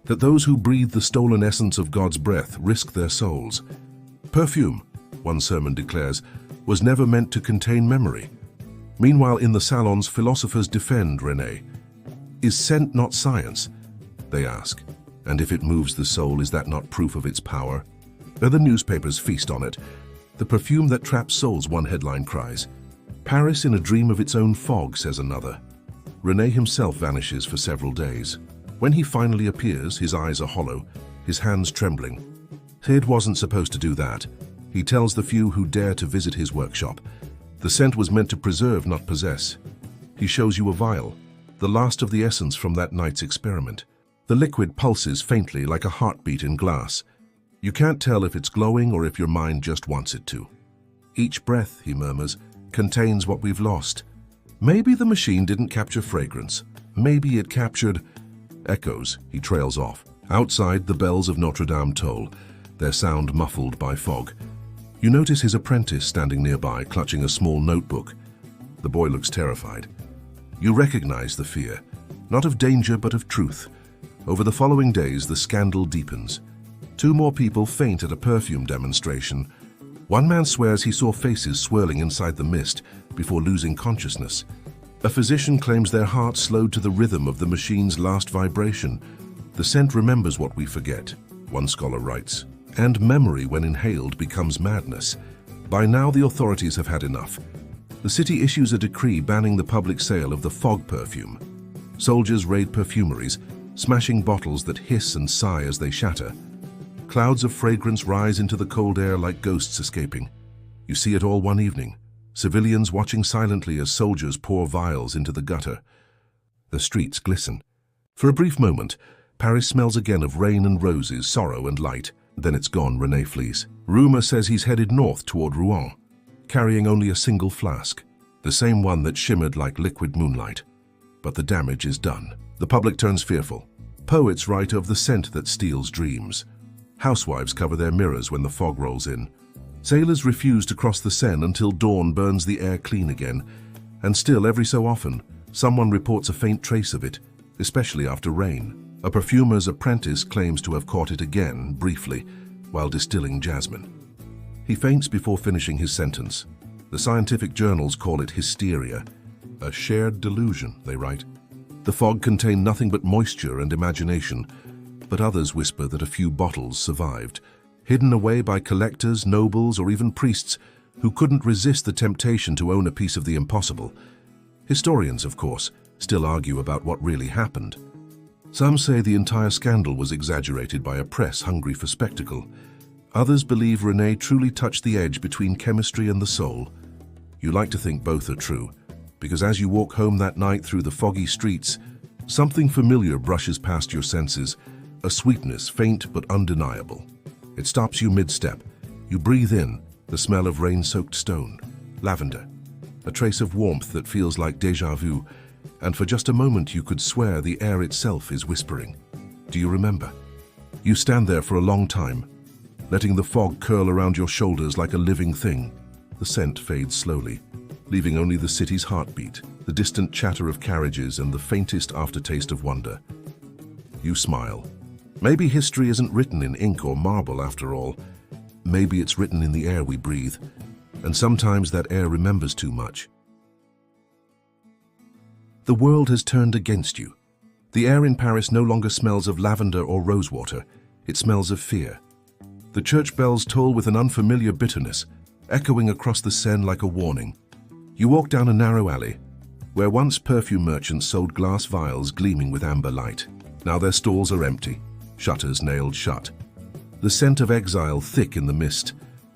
that those who breathe the stolen essence of God's breath risk their souls. Perfume, one sermon declares, was never meant to contain memory. Meanwhile, in the salons, philosophers defend René. Is scent not science? They ask. And if it moves the soul, is that not proof of its power? The newspapers feast on it. The perfume that traps souls, one headline cries. Paris in a dream of its own fog, says another. René himself vanishes for several days. When he finally appears, his eyes are hollow, his hands trembling. It wasn't supposed to do that. He tells the few who dare to visit his workshop. The scent was meant to preserve, not possess. He shows you a vial, the last of the essence from that night's experiment. The liquid pulses faintly like a heartbeat in glass. You can't tell if it's glowing or if your mind just wants it to. Each breath, he murmurs, contains what we've lost. Maybe the machine didn't capture fragrance. Maybe it captured echoes. He trails off. Outside, the bells of Notre Dame toll, their sound muffled by fog. You notice his apprentice standing nearby, clutching a small notebook. The boy looks terrified. You recognize the fear, not of danger but of truth. Over the following days, the scandal deepens. 2 more people faint at a perfume demonstration. One man swears he saw faces swirling inside the mist before losing consciousness. A physician claims their heart slowed to the rhythm of the machine's last vibration. The scent remembers what we forget, one scholar writes. And memory, when inhaled, becomes madness. By now, the authorities have had enough. The city issues a decree banning the public sale of the fog perfume. Soldiers raid perfumeries, smashing bottles that hiss and sigh as they shatter. Clouds of fragrance rise into the cold air like ghosts escaping. You see it all one evening, civilians watching silently as soldiers pour vials into the gutter. The streets glisten. For a brief moment, Paris smells again of rain and roses, sorrow and light. Then it's gone, René flees. Rumor says he's headed north toward Rouen, carrying only a single flask, the same one that shimmered like liquid moonlight. But the damage is done. The public turns fearful. Poets write of the scent that steals dreams. Housewives cover their mirrors when the fog rolls in. Sailors refuse to cross the Seine until dawn burns the air clean again. And still, every so often, someone reports a faint trace of it, especially after rain. A perfumer's apprentice claims to have caught it again, briefly, while distilling jasmine. He faints before finishing his sentence. The scientific journals call it hysteria. A shared delusion, they write. The fog contained nothing but moisture and imagination, but others whisper that a few bottles survived, hidden away by collectors, nobles, or even priests who couldn't resist the temptation to own a piece of the impossible. Historians, of course, still argue about what really happened. Some say the entire scandal was exaggerated by a press hungry for spectacle. Others believe René truly touched the edge between chemistry and the soul. You like to think both are true, because as you walk home that night through the foggy streets, something familiar brushes past your senses, a sweetness faint but undeniable. It stops you mid-step. You breathe in the smell of rain-soaked stone, lavender, a trace of warmth that feels like déjà vu, and for just a moment you could swear the air itself is whispering. Do you remember? You stand there for a long time, letting the fog curl around your shoulders like a living thing. The scent fades slowly, leaving only the city's heartbeat, the distant chatter of carriages, and the faintest aftertaste of wonder. You smile. Maybe history isn't written in ink or marble after all. Maybe it's written in the air we breathe, and sometimes that air remembers too much. The world has turned against you. The air in Paris no longer smells of lavender or rosewater. It smells of fear. The church bells toll with an unfamiliar bitterness, echoing across the Seine like a warning. You walk down a narrow alley, where once perfume merchants sold glass vials gleaming with amber light. Now their stalls are empty, shutters nailed shut. The scent of exile thick in the mist.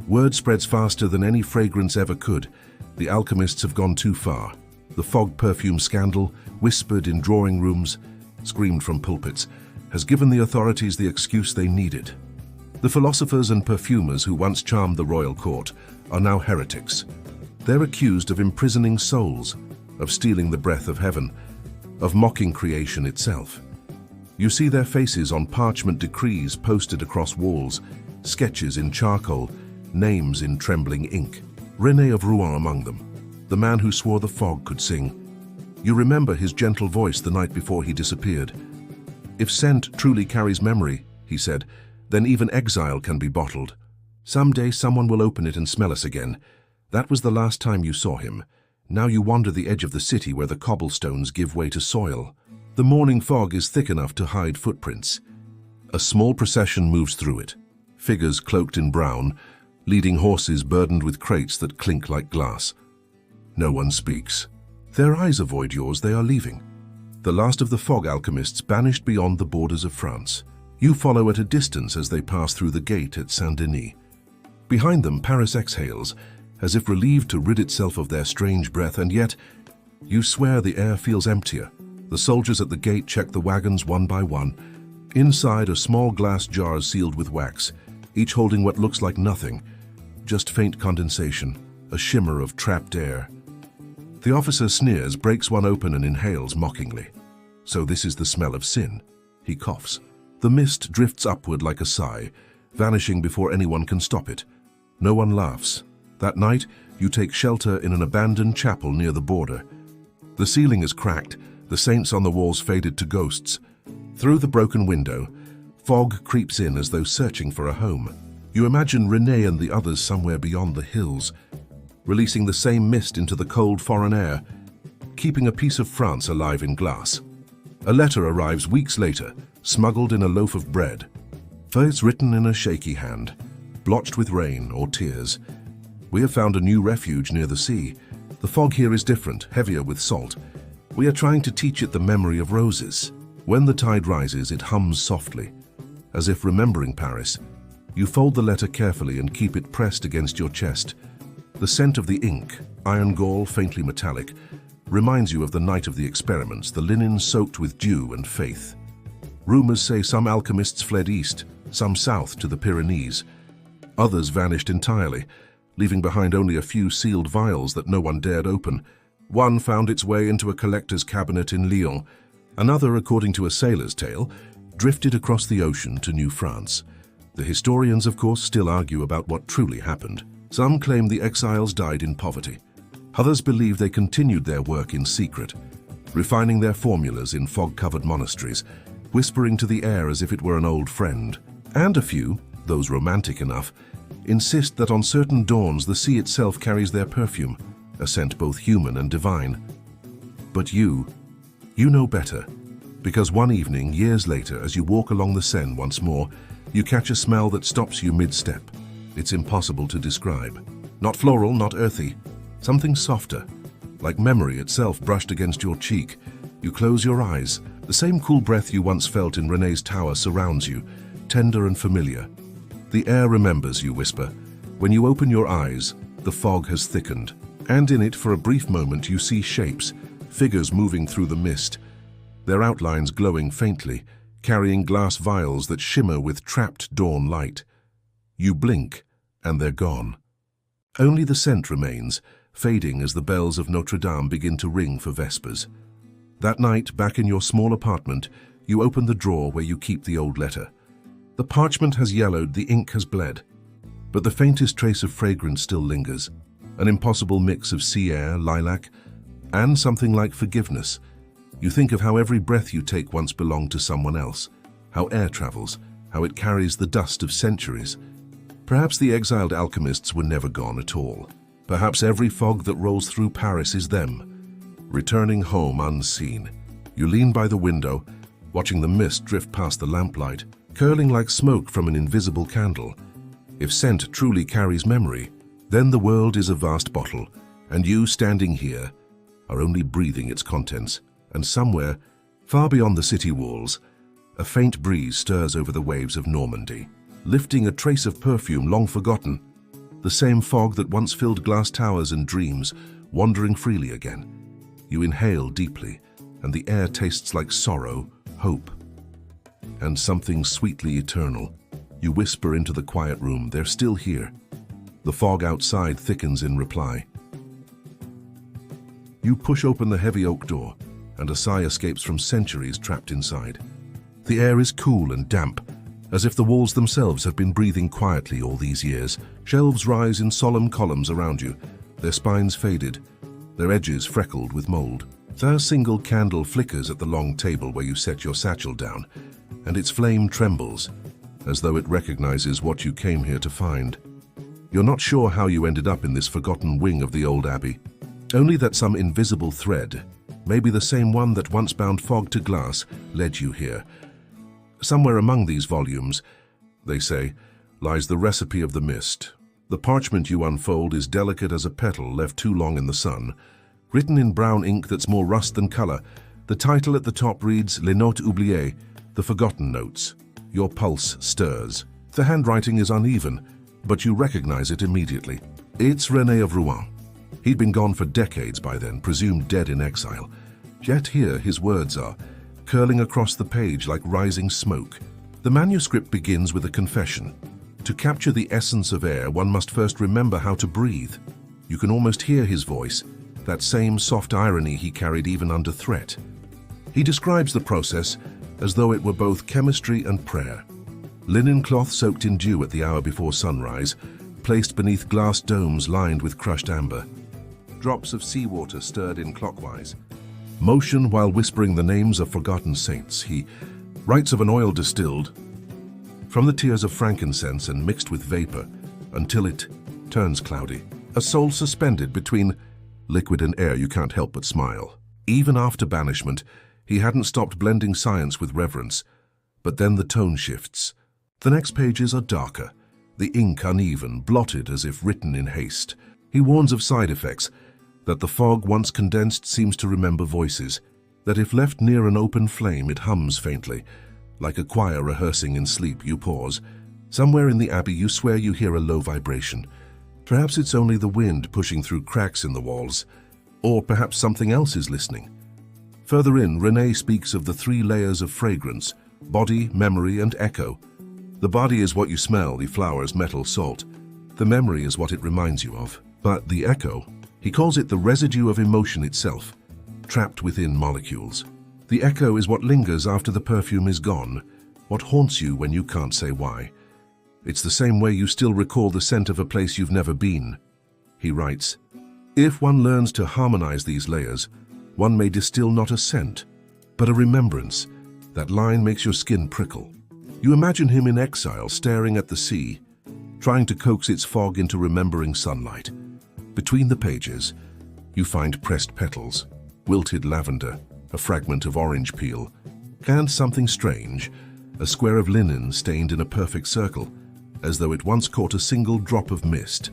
Word spreads faster than any fragrance ever could. The alchemists have gone too far. The fog perfume scandal, whispered in drawing rooms, screamed from pulpits, has given the authorities the excuse they needed. The philosophers and perfumers who once charmed the royal court are now heretics. They're accused of imprisoning souls, of stealing the breath of heaven, of mocking creation itself. You see their faces on parchment decrees posted across walls, sketches in charcoal, names in trembling ink. René of Rouen among them, the man who swore the fog could sing. You remember his gentle voice the night before he disappeared. If scent truly carries memory, he said, then even exile can be bottled. Someday someone will open it and smell us again. That was the last time you saw him. Now you wander the edge of the city where the cobblestones give way to soil. The morning fog is thick enough to hide footprints. A small procession moves through it, figures cloaked in brown, leading horses burdened with crates that clink like glass. No one speaks. Their eyes avoid yours, they are leaving. The last of the fog alchemists banished beyond the borders of France. You follow at a distance as they pass through the gate at Saint-Denis. Behind them, Paris exhales, as if relieved to rid itself of their strange breath, and yet you swear the air feels emptier. The soldiers at the gate check the wagons one by one. Inside are small glass jars sealed with wax, each holding what looks like nothing, just faint condensation, a shimmer of trapped air. The officer sneers, breaks one open and inhales mockingly. So this is the smell of sin. He coughs. The mist drifts upward like a sigh, vanishing before anyone can stop it. No one laughs. That night, you take shelter in an abandoned chapel near the border. The ceiling is cracked, the saints on the walls faded to ghosts. Through the broken window, fog creeps in as though searching for a home. You imagine René and the others somewhere beyond the hills, releasing the same mist into the cold foreign air, keeping a piece of France alive in glass. A letter arrives weeks later, smuggled in a loaf of bread. It's written in a shaky hand, blotched with rain or tears. We have found a new refuge near the sea. The fog here is different, heavier with salt. We are trying to teach it the memory of roses. When the tide rises, it hums softly. As if remembering Paris, you fold the letter carefully and keep it pressed against your chest. The scent of the ink, iron gall faintly metallic, reminds you of the night of the experiments, the linen soaked with dew and faith. Rumors say some alchemists fled east, some south to the Pyrenees. Others vanished entirely, leaving behind only a few sealed vials that no one dared open. One found its way into a collector's cabinet in Lyon. Another, according to a sailor's tale, drifted across the ocean to New France. The historians, of course, still argue about what truly happened. Some claim the exiles died in poverty. Others believe they continued their work in secret, refining their formulas in fog-covered monasteries, whispering to the air as if it were an old friend. And a few, those romantic enough, insist that on certain dawns the sea itself carries their perfume, a scent both human and divine. But you know better, because one evening, years later, as you walk along the Seine once more, you catch a smell that stops you mid-step. It's impossible to describe. Not floral, not earthy. Something softer, like memory itself brushed against your cheek. You close your eyes. The same cool breath you once felt in René's tower surrounds you, tender and familiar. The air remembers, you whisper. When you open your eyes, the fog has thickened, and in it, for a brief moment, you see shapes, figures moving through the mist, their outlines glowing faintly, carrying glass vials that shimmer with trapped dawn light. You blink, and they're gone. Only the scent remains, fading as the bells of Notre Dame begin to ring for vespers. That night, back in your small apartment, you open the drawer where you keep the old letter. The parchment has yellowed, the ink has bled, but the faintest trace of fragrance still lingers, an impossible mix of sea air, lilac, and something like forgiveness. You think of how every breath you take once belonged to someone else, how air travels, how it carries the dust of centuries. Perhaps the exiled alchemists were never gone at all. Perhaps every fog that rolls through Paris is them, returning home unseen. You lean by the window, watching the mist drift past the lamplight, curling like smoke from an invisible candle. If scent truly carries memory, then the world is a vast bottle, and you, standing here, are only breathing its contents. And somewhere, far beyond the city walls, a faint breeze stirs over the waves of Normandy, lifting a trace of perfume long forgotten, the same fog that once filled glass towers and dreams, wandering freely again. You inhale deeply, and the air tastes like sorrow, hope, and something sweetly eternal. You whisper into the quiet room, they're still here. The fog outside thickens in reply. You push open the heavy oak door, and a sigh escapes from centuries trapped inside. The air is cool and damp, as if the walls themselves have been breathing quietly all these years. Shelves rise in solemn columns around you, their spines faded, their edges freckled with mold. A single candle flickers at the long table where you set your satchel down, and its flame trembles, as though it recognizes what you came here to find. You're not sure how you ended up in this forgotten wing of the old abbey. Only that some invisible thread, maybe the same one that once bound fog to glass, led you here. Somewhere among these volumes, they say, lies the recipe of the mist. The parchment you unfold is delicate as a petal left too long in the sun. Written in brown ink that's more rust than color, the title at the top reads Les Notes Oubliées, the Forgotten Notes. Your pulse stirs. The handwriting is uneven, but you recognize it immediately. It's René of Rouen. He'd been gone for decades by then, presumed dead in exile. Yet here his words are, curling across the page like rising smoke. The manuscript begins with a confession. To capture the essence of air, one must first remember how to breathe. You can almost hear his voice, that same soft irony he carried even under threat. He describes the process as though it were both chemistry and prayer. Linen cloth soaked in dew at the hour before sunrise, placed beneath glass domes lined with crushed amber. Drops of seawater stirred in clockwise. Motion while whispering the names of forgotten saints. He writes of an oil distilled from the tears of frankincense and mixed with vapor until it turns cloudy. A soul suspended between liquid and air. You can't help but smile. Even after banishment, he hadn't stopped blending science with reverence. But then the tone shifts. The next pages are darker, the ink uneven, blotted as if written in haste. He warns of side effects, that the fog once condensed seems to remember voices, that if left near an open flame it hums faintly. Like a choir rehearsing in sleep, you pause. Somewhere in the abbey you swear you hear a low vibration. Perhaps it's only the wind pushing through cracks in the walls, or perhaps something else is listening. Further in, René speaks of the 3 layers of fragrance: body, memory, and echo. The body is what you smell, the flowers, metal, salt. The memory is what it reminds you of. But the echo, he calls it the residue of emotion itself, trapped within molecules. The echo is what lingers after the perfume is gone, what haunts you when you can't say why. It's the same way you still recall the scent of a place you've never been. He writes, if one learns to harmonize these layers, one may distill not a scent, but a remembrance. That line makes your skin prickle. You imagine him in exile, staring at the sea, trying to coax its fog into remembering sunlight. Between the pages, you find pressed petals, wilted lavender, a fragment of orange peel, and something strange, a square of linen stained in a perfect circle, as though it once caught a single drop of mist.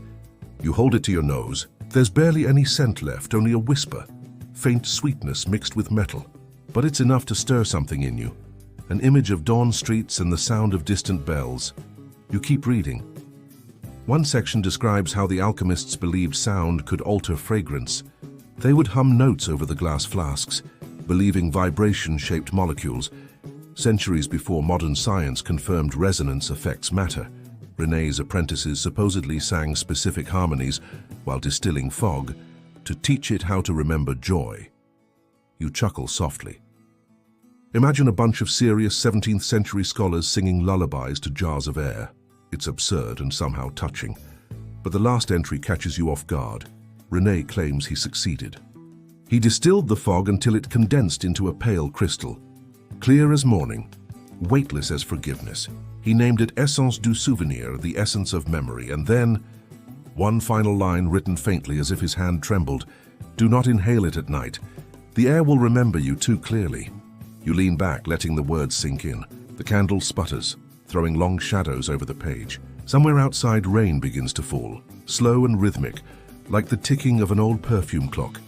You hold it to your nose. There's barely any scent left, only a whisper, faint sweetness mixed with metal. But it's enough to stir something in you, an image of dawn streets and the sound of distant bells. You keep reading. One section describes how the alchemists believed sound could alter fragrance. They would hum notes over the glass flasks, believing vibration shaped molecules. Centuries before modern science confirmed resonance affects matter, René's apprentices supposedly sang specific harmonies while distilling fog to teach it how to remember joy. You chuckle softly. Imagine a bunch of serious 17th century scholars singing lullabies to jars of air. It's absurd and somehow touching. But the last entry catches you off guard. René claims he succeeded. He distilled the fog until it condensed into a pale crystal, clear as morning, weightless as forgiveness. He named it Essence du Souvenir, the essence of memory, and then, one final line written faintly as if his hand trembled, do not inhale it at night. The air will remember you too clearly. You lean back, letting the words sink in. The candle sputters, throwing long shadows over the page. Somewhere outside, rain begins to fall, slow and rhythmic, like the ticking of an old perfume clock.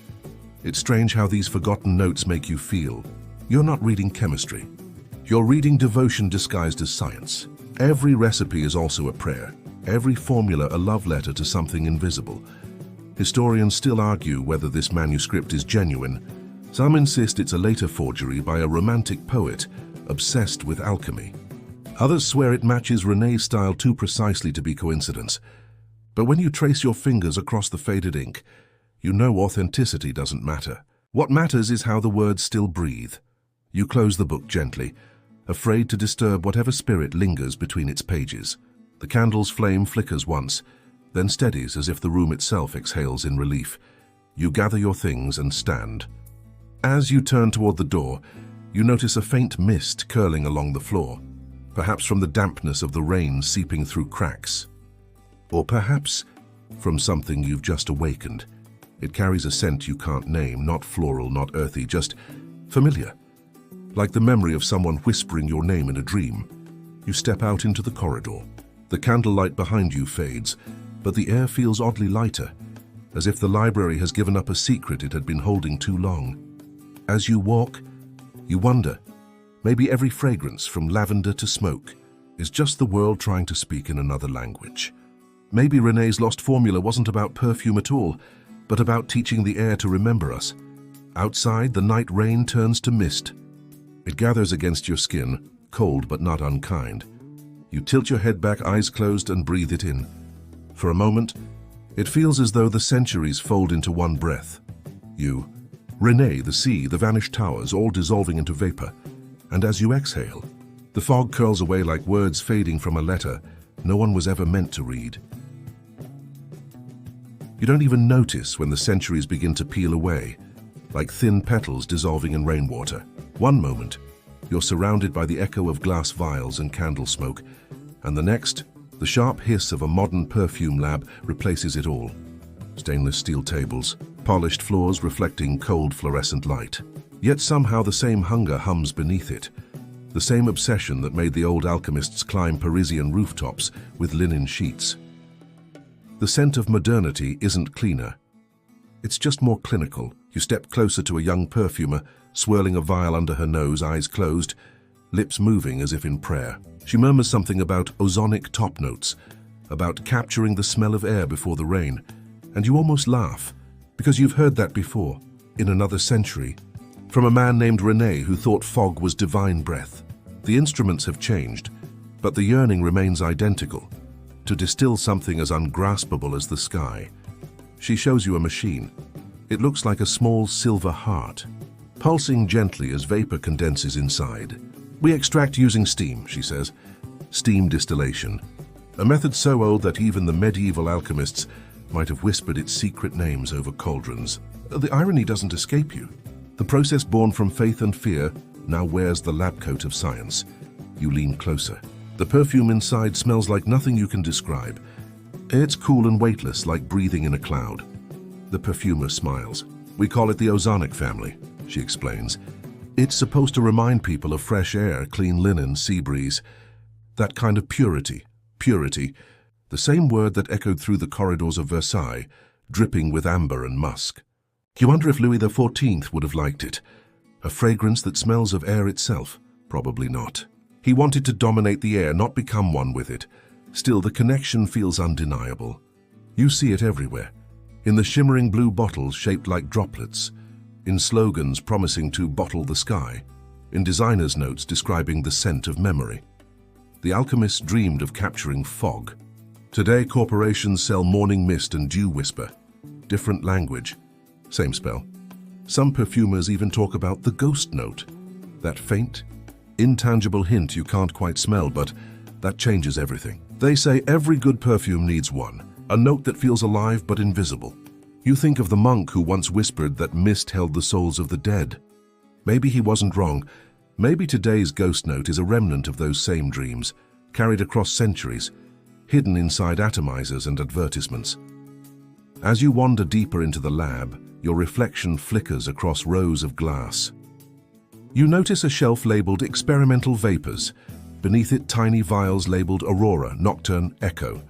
It's strange how these forgotten notes make you feel. You're not reading chemistry. You're reading devotion disguised as science. Every recipe is also a prayer, every formula a love letter to something invisible. Historians still argue whether this manuscript is genuine. Some insist it's a later forgery by a romantic poet obsessed with alchemy. Others swear it matches René's style too precisely to be coincidence. But when you trace your fingers across the faded ink, you know authenticity doesn't matter. What matters is how the words still breathe. You close the book gently, afraid to disturb whatever spirit lingers between its pages. The candle's flame flickers once, then steadies as if the room itself exhales in relief. You gather your things and stand. As you turn toward the door, you notice a faint mist curling along the floor, perhaps from the dampness of the rain seeping through cracks. Or perhaps from something you've just awakened. It carries a scent you can't name, not floral, not earthy, just familiar. Like the memory of someone whispering your name in a dream. You step out into the corridor. The candlelight behind you fades, but the air feels oddly lighter, as if the library has given up a secret it had been holding too long. As you walk, you wonder, maybe every fragrance from lavender to smoke is just the world trying to speak in another language. Maybe René's lost formula wasn't about perfume at all, but about teaching the air to remember us. Outside, the night rain turns to mist. It gathers against your skin, cold but not unkind. You tilt your head back, eyes closed, and breathe it in. For a moment, it feels as though the centuries fold into one breath. You, René, the sea, the vanished towers, all dissolving into vapor. And as you exhale, the fog curls away like words fading from a letter no one was ever meant to read. You don't even notice when the centuries begin to peel away, like thin petals dissolving in rainwater. One moment, you're surrounded by the echo of glass vials and candle smoke, and the next, the sharp hiss of a modern perfume lab replaces it all. Stainless steel tables, polished floors reflecting cold fluorescent light. Yet somehow the same hunger hums beneath it, the same obsession that made the old alchemists climb Parisian rooftops with linen sheets. The scent of modernity isn't cleaner. It's just more clinical. You step closer to a young perfumer, swirling a vial under her nose, eyes closed, lips moving as if in prayer. She murmurs something about ozonic top notes, about capturing the smell of air before the rain, and you almost laugh, because you've heard that before, in another century, from a man named René who thought fog was divine breath. The instruments have changed, but the yearning remains identical, to distill something as ungraspable as the sky. She shows you a machine. It looks like a small silver heart, pulsing gently as vapor condenses inside. We extract using steam, she says. Steam distillation. A method so old that even the medieval alchemists might have whispered its secret names over cauldrons. The irony doesn't escape you. The process born from faith and fear now wears the lab coat of science. You lean closer. The perfume inside smells like nothing you can describe. It's cool and weightless, like breathing in a cloud. The perfumer smiles. We call it the ozonic family, she explains. It's supposed to remind people of fresh air, clean linen, sea breeze. That kind of purity. Purity. The same word that echoed through the corridors of Versailles, dripping with amber and musk. You wonder if Louis XIV would have liked it. A fragrance that smells of air itself? Probably not. He wanted to dominate the air, not become one with it. Still, the connection feels undeniable. You see it everywhere. In the shimmering blue bottles shaped like droplets. In slogans promising to bottle the sky. In designers' notes describing the scent of memory. The alchemists dreamed of capturing fog. Today, corporations sell morning mist and dew whisper. Different language. Same spell. Some perfumers even talk about the ghost note. That faint, intangible hint you can't quite smell, but that changes everything. They say every good perfume needs one, a note that feels alive but invisible. You think of the monk who once whispered that mist held the souls of the dead. Maybe he wasn't wrong. Maybe today's ghost note is a remnant of those same dreams, carried across centuries, hidden inside atomizers and advertisements. As you wander deeper into the lab, your reflection flickers across rows of glass. You notice a shelf labeled Experimental Vapors. Beneath it, tiny vials labeled Aurora, Nocturne, Echo.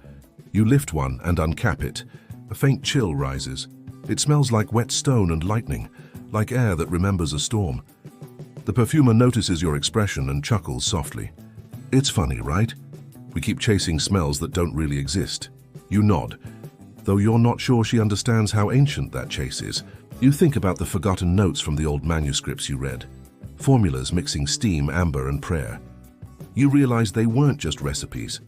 You lift one and uncap it. A faint chill rises. It smells like wet stone and lightning, like air that remembers a storm. The perfumer notices your expression and chuckles softly. It's funny, right? We keep chasing smells that don't really exist. You nod, though you're not sure she understands how ancient that chase is. You think about the forgotten notes from the old manuscripts you read. Formulas mixing steam, amber, and prayer. You realize they weren't just recipes.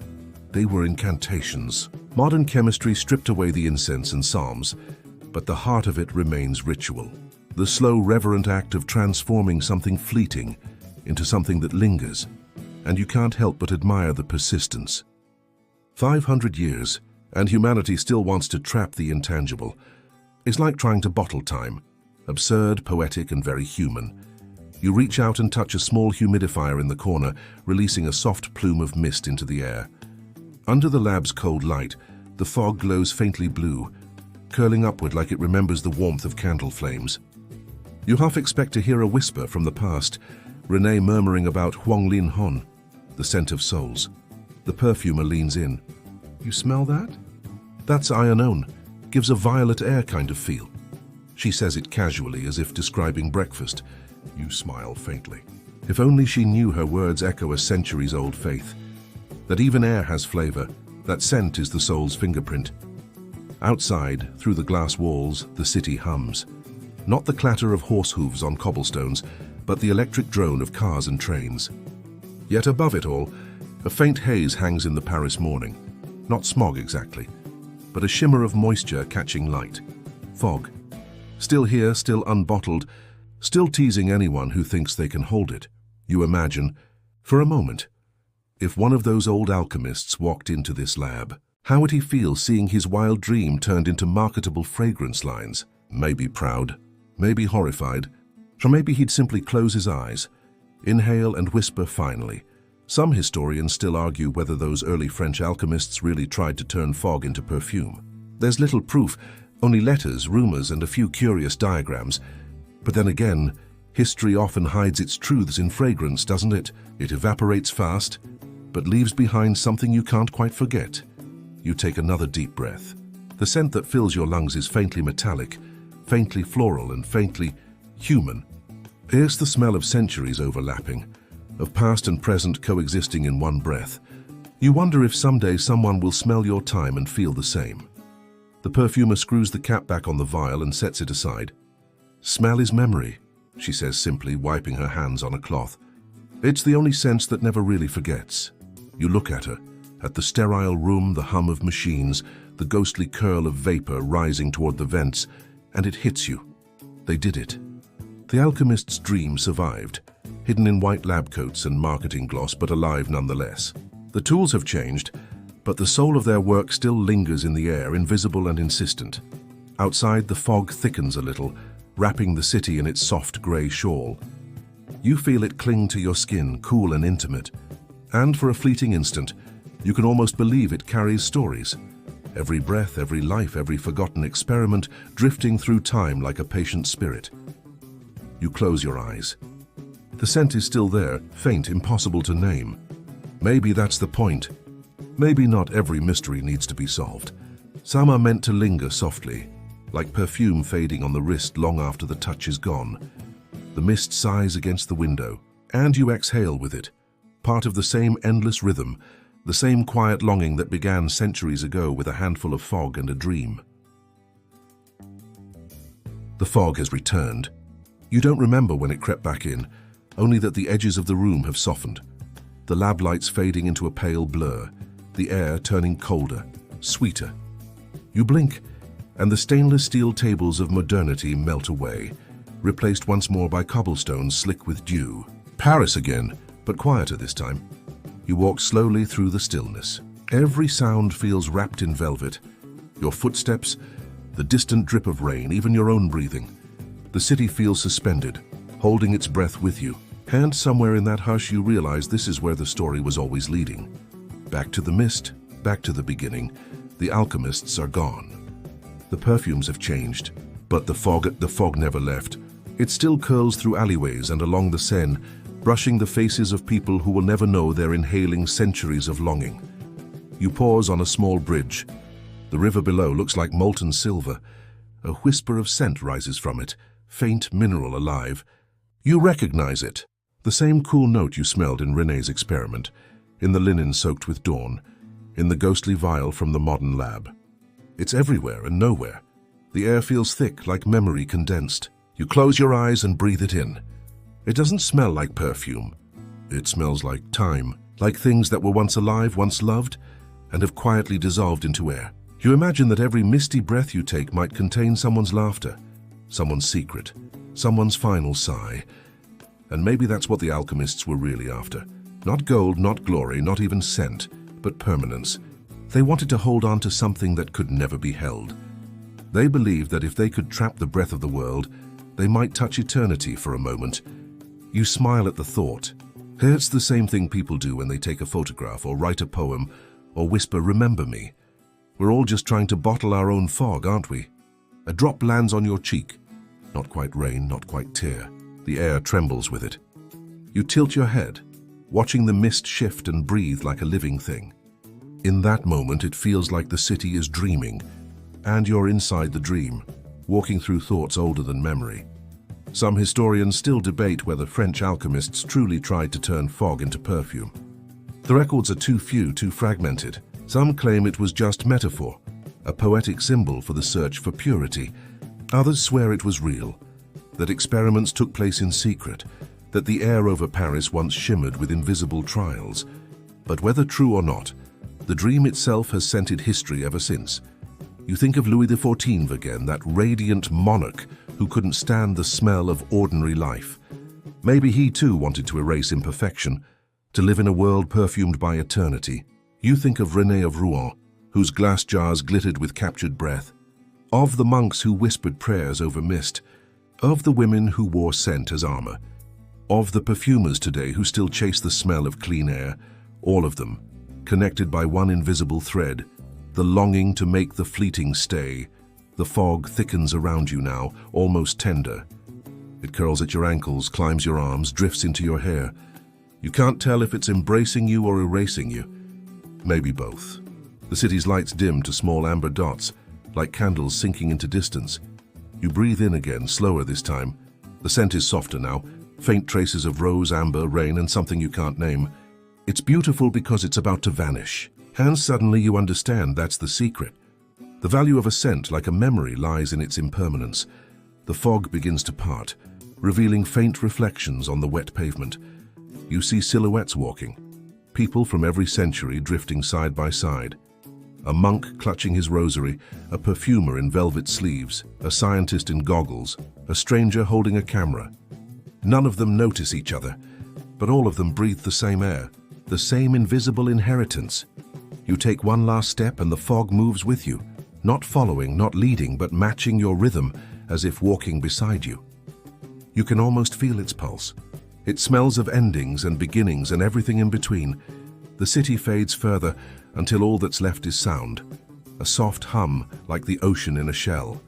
They were incantations. Modern chemistry stripped away the incense and psalms, but the heart of it remains ritual. The slow, reverent act of transforming something fleeting into something that lingers, and you can't help but admire the persistence. 500 years, and humanity still wants to trap the intangible. It's like trying to bottle time. Absurd, poetic, and very human. You reach out and touch a small humidifier in the corner, releasing a soft plume of mist into the air. Under the lab's cold light, the fog glows faintly blue, curling upward like it remembers the warmth of candle flames. You half expect to hear a whisper from the past, Renee murmuring about Huanglin Hon, the scent of souls. The perfumer leans in. You smell that? That's Ionone. Gives a violet air kind of feel. She says it casually, as if describing breakfast. You smile faintly. If only she knew her words echo a centuries-old faith. That even air has flavor, that scent is the soul's fingerprint. Outside, through the glass walls, the city hums. Not the clatter of horse hooves on cobblestones, but the electric drone of cars and trains. Yet above it all, a faint haze hangs in the Paris morning. Not smog exactly, but a shimmer of moisture catching light. Fog. Still here, still unbottled, still teasing anyone who thinks they can hold it. You imagine, for a moment, if one of those old alchemists walked into this lab, how would he feel seeing his wild dream turned into marketable fragrance lines? Maybe proud, maybe horrified, or maybe he'd simply close his eyes, inhale and whisper finally. Some historians still argue whether those early French alchemists really tried to turn fog into perfume. There's little proof, only letters, rumors, and a few curious diagrams. But then again, history often hides its truths in fragrance, doesn't it? It evaporates fast, but leaves behind something you can't quite forget. You take another deep breath. The scent that fills your lungs is faintly metallic, faintly floral, and faintly human. Here's the smell of centuries overlapping, of past and present coexisting in one breath. You wonder if someday someone will smell your time and feel the same. The perfumer screws the cap back on the vial and sets it aside. Smell is memory, she says simply, wiping her hands on a cloth. It's the only sense that never really forgets. You look at her, at the sterile room, the hum of machines, the ghostly curl of vapor rising toward the vents, and it hits you. They did it. The alchemist's dream survived, hidden in white lab coats and marketing gloss, but alive nonetheless. The tools have changed, but the soul of their work still lingers in the air, invisible and insistent. Outside, the fog thickens a little, wrapping the city in its soft grey shawl. You feel it cling to your skin, cool and intimate. And for a fleeting instant, you can almost believe it carries stories. Every breath, every life, every forgotten experiment, drifting through time like a patient spirit. You close your eyes. The scent is still there, faint, impossible to name. Maybe that's the point. Maybe not every mystery needs to be solved. Some are meant to linger softly, like perfume fading on the wrist long after the touch is gone. The mist sighs against the window, and you exhale with it, part of the same endless rhythm, the same quiet longing that began centuries ago with a handful of fog and a dream. The fog has returned. You don't remember when it crept back in, only that the edges of the room have softened, the lab lights fading into a pale blur, the air turning colder, sweeter. You blink, and the stainless steel tables of modernity melt away, replaced once more by cobblestones slick with dew. Paris again, but quieter this time. You walk slowly through the stillness. Every sound feels wrapped in velvet. Your footsteps, the distant drip of rain, even your own breathing. The city feels suspended, holding its breath with you. And somewhere in that hush you realize this is where the story was always leading. Back to the mist, back to the beginning. The alchemists are gone. The perfumes have changed, but the fog never left. It still curls through alleyways and along the Seine, brushing the faces of people who will never know they're inhaling centuries of longing. You pause on a small bridge. The river below looks like molten silver. A whisper of scent rises from it, faint mineral alive. You recognize it. The same cool note you smelled in Renée's experiment, in the linen soaked with dawn, in the ghostly vial from the modern lab. It's everywhere and nowhere. The air feels thick, like memory condensed. You close your eyes and breathe it in. It doesn't smell like perfume. It smells like time, like things that were once alive, once loved, and have quietly dissolved into air. You imagine that every misty breath you take might contain someone's laughter, someone's secret, someone's final sigh. And maybe that's what the alchemists were really after. Not gold, not glory, not even scent, but permanence. They wanted to hold on to something that could never be held. They believed that if they could trap the breath of the world, they might touch eternity for a moment. You smile at the thought. It's the same thing people do when they take a photograph or write a poem or whisper, "Remember me." We're all just trying to bottle our own fog, aren't we? A drop lands on your cheek. Not quite rain, not quite tear. The air trembles with it. You tilt your head, watching the mist shift and breathe like a living thing. In that moment, it feels like the city is dreaming, and you're inside the dream, walking through thoughts older than memory. Some historians still debate whether French alchemists truly tried to turn fog into perfume. The records are too few, too fragmented. Some claim it was just metaphor, a poetic symbol for the search for purity. Others swear it was real, that experiments took place in secret, that the air over Paris once shimmered with invisible trials. But whether true or not, the dream itself has scented history ever since. You think of Louis XIV again, that radiant monarch who couldn't stand the smell of ordinary life. Maybe he too wanted to erase imperfection, to live in a world perfumed by eternity. You think of René of Rouen, whose glass jars glittered with captured breath, of the monks who whispered prayers over mist, of the women who wore scent as armor, of the perfumers today who still chase the smell of clean air, all of them, connected by one invisible thread, the longing to make the fleeting stay. The fog thickens around you now, almost tender. It curls at your ankles, climbs your arms, drifts into your hair. You can't tell if it's embracing you or erasing you. Maybe both. The city's lights dim to small amber dots, like candles sinking into distance. You breathe in again, slower this time. The scent is softer now, faint traces of rose, amber, rain, and something you can't name. It's beautiful because it's about to vanish. And suddenly you understand that's the secret. The value of a scent, like a memory, lies in its impermanence. The fog begins to part, revealing faint reflections on the wet pavement. You see silhouettes walking, people from every century drifting side by side. A monk clutching his rosary, a perfumer in velvet sleeves, a scientist in goggles, a stranger holding a camera. None of them notice each other, but all of them breathe the same air, the same invisible inheritance. You take one last step and the fog moves with you, not following, not leading, but matching your rhythm as if walking beside you. You can almost feel its pulse. It smells of endings and beginnings and everything in between. The city fades further until all that's left is sound, a soft hum like the ocean in a shell.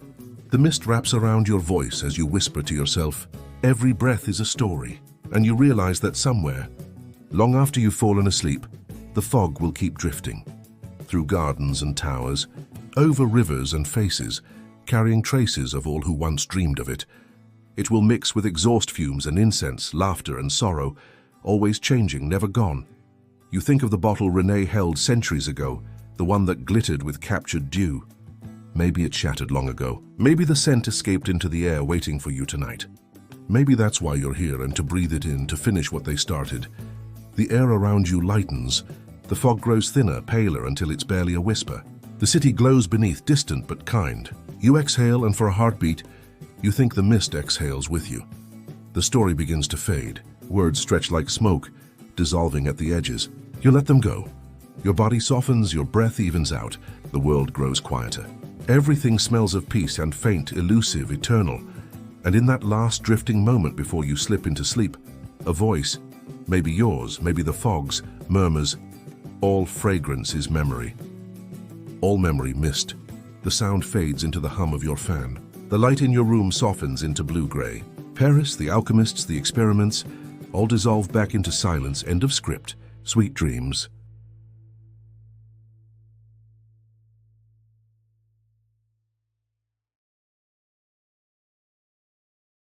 The mist wraps around your voice as you whisper to yourself, every breath is a story, and you realize that somewhere, long after you've fallen asleep, the fog will keep drifting, through gardens and towers, over rivers and faces, carrying traces of all who once dreamed of it. It will mix with exhaust fumes and incense, laughter and sorrow, always changing, never gone. You think of the bottle René held centuries ago, the one that glittered with captured dew. Maybe it shattered long ago. Maybe the scent escaped into the air waiting for you tonight. Maybe that's why you're here, and to breathe it in, to finish what they started. The air around you lightens. The fog grows thinner, paler, until it's barely a whisper. The city glows beneath, distant but kind. You exhale, and for a heartbeat, you think the mist exhales with you. The story begins to fade. Words stretch like smoke, dissolving at the edges. You let them go. Your body softens, your breath evens out. The world grows quieter. Everything smells of peace and faint, elusive, eternal. And in that last drifting moment before you slip into sleep, a voice, maybe yours, maybe the fog's, murmurs, all fragrance is memory. All memory mist. The sound fades into the hum of your fan. The light in your room softens into blue-gray. Paris, the alchemists, the experiments, all dissolve back into silence. End of script. Sweet dreams.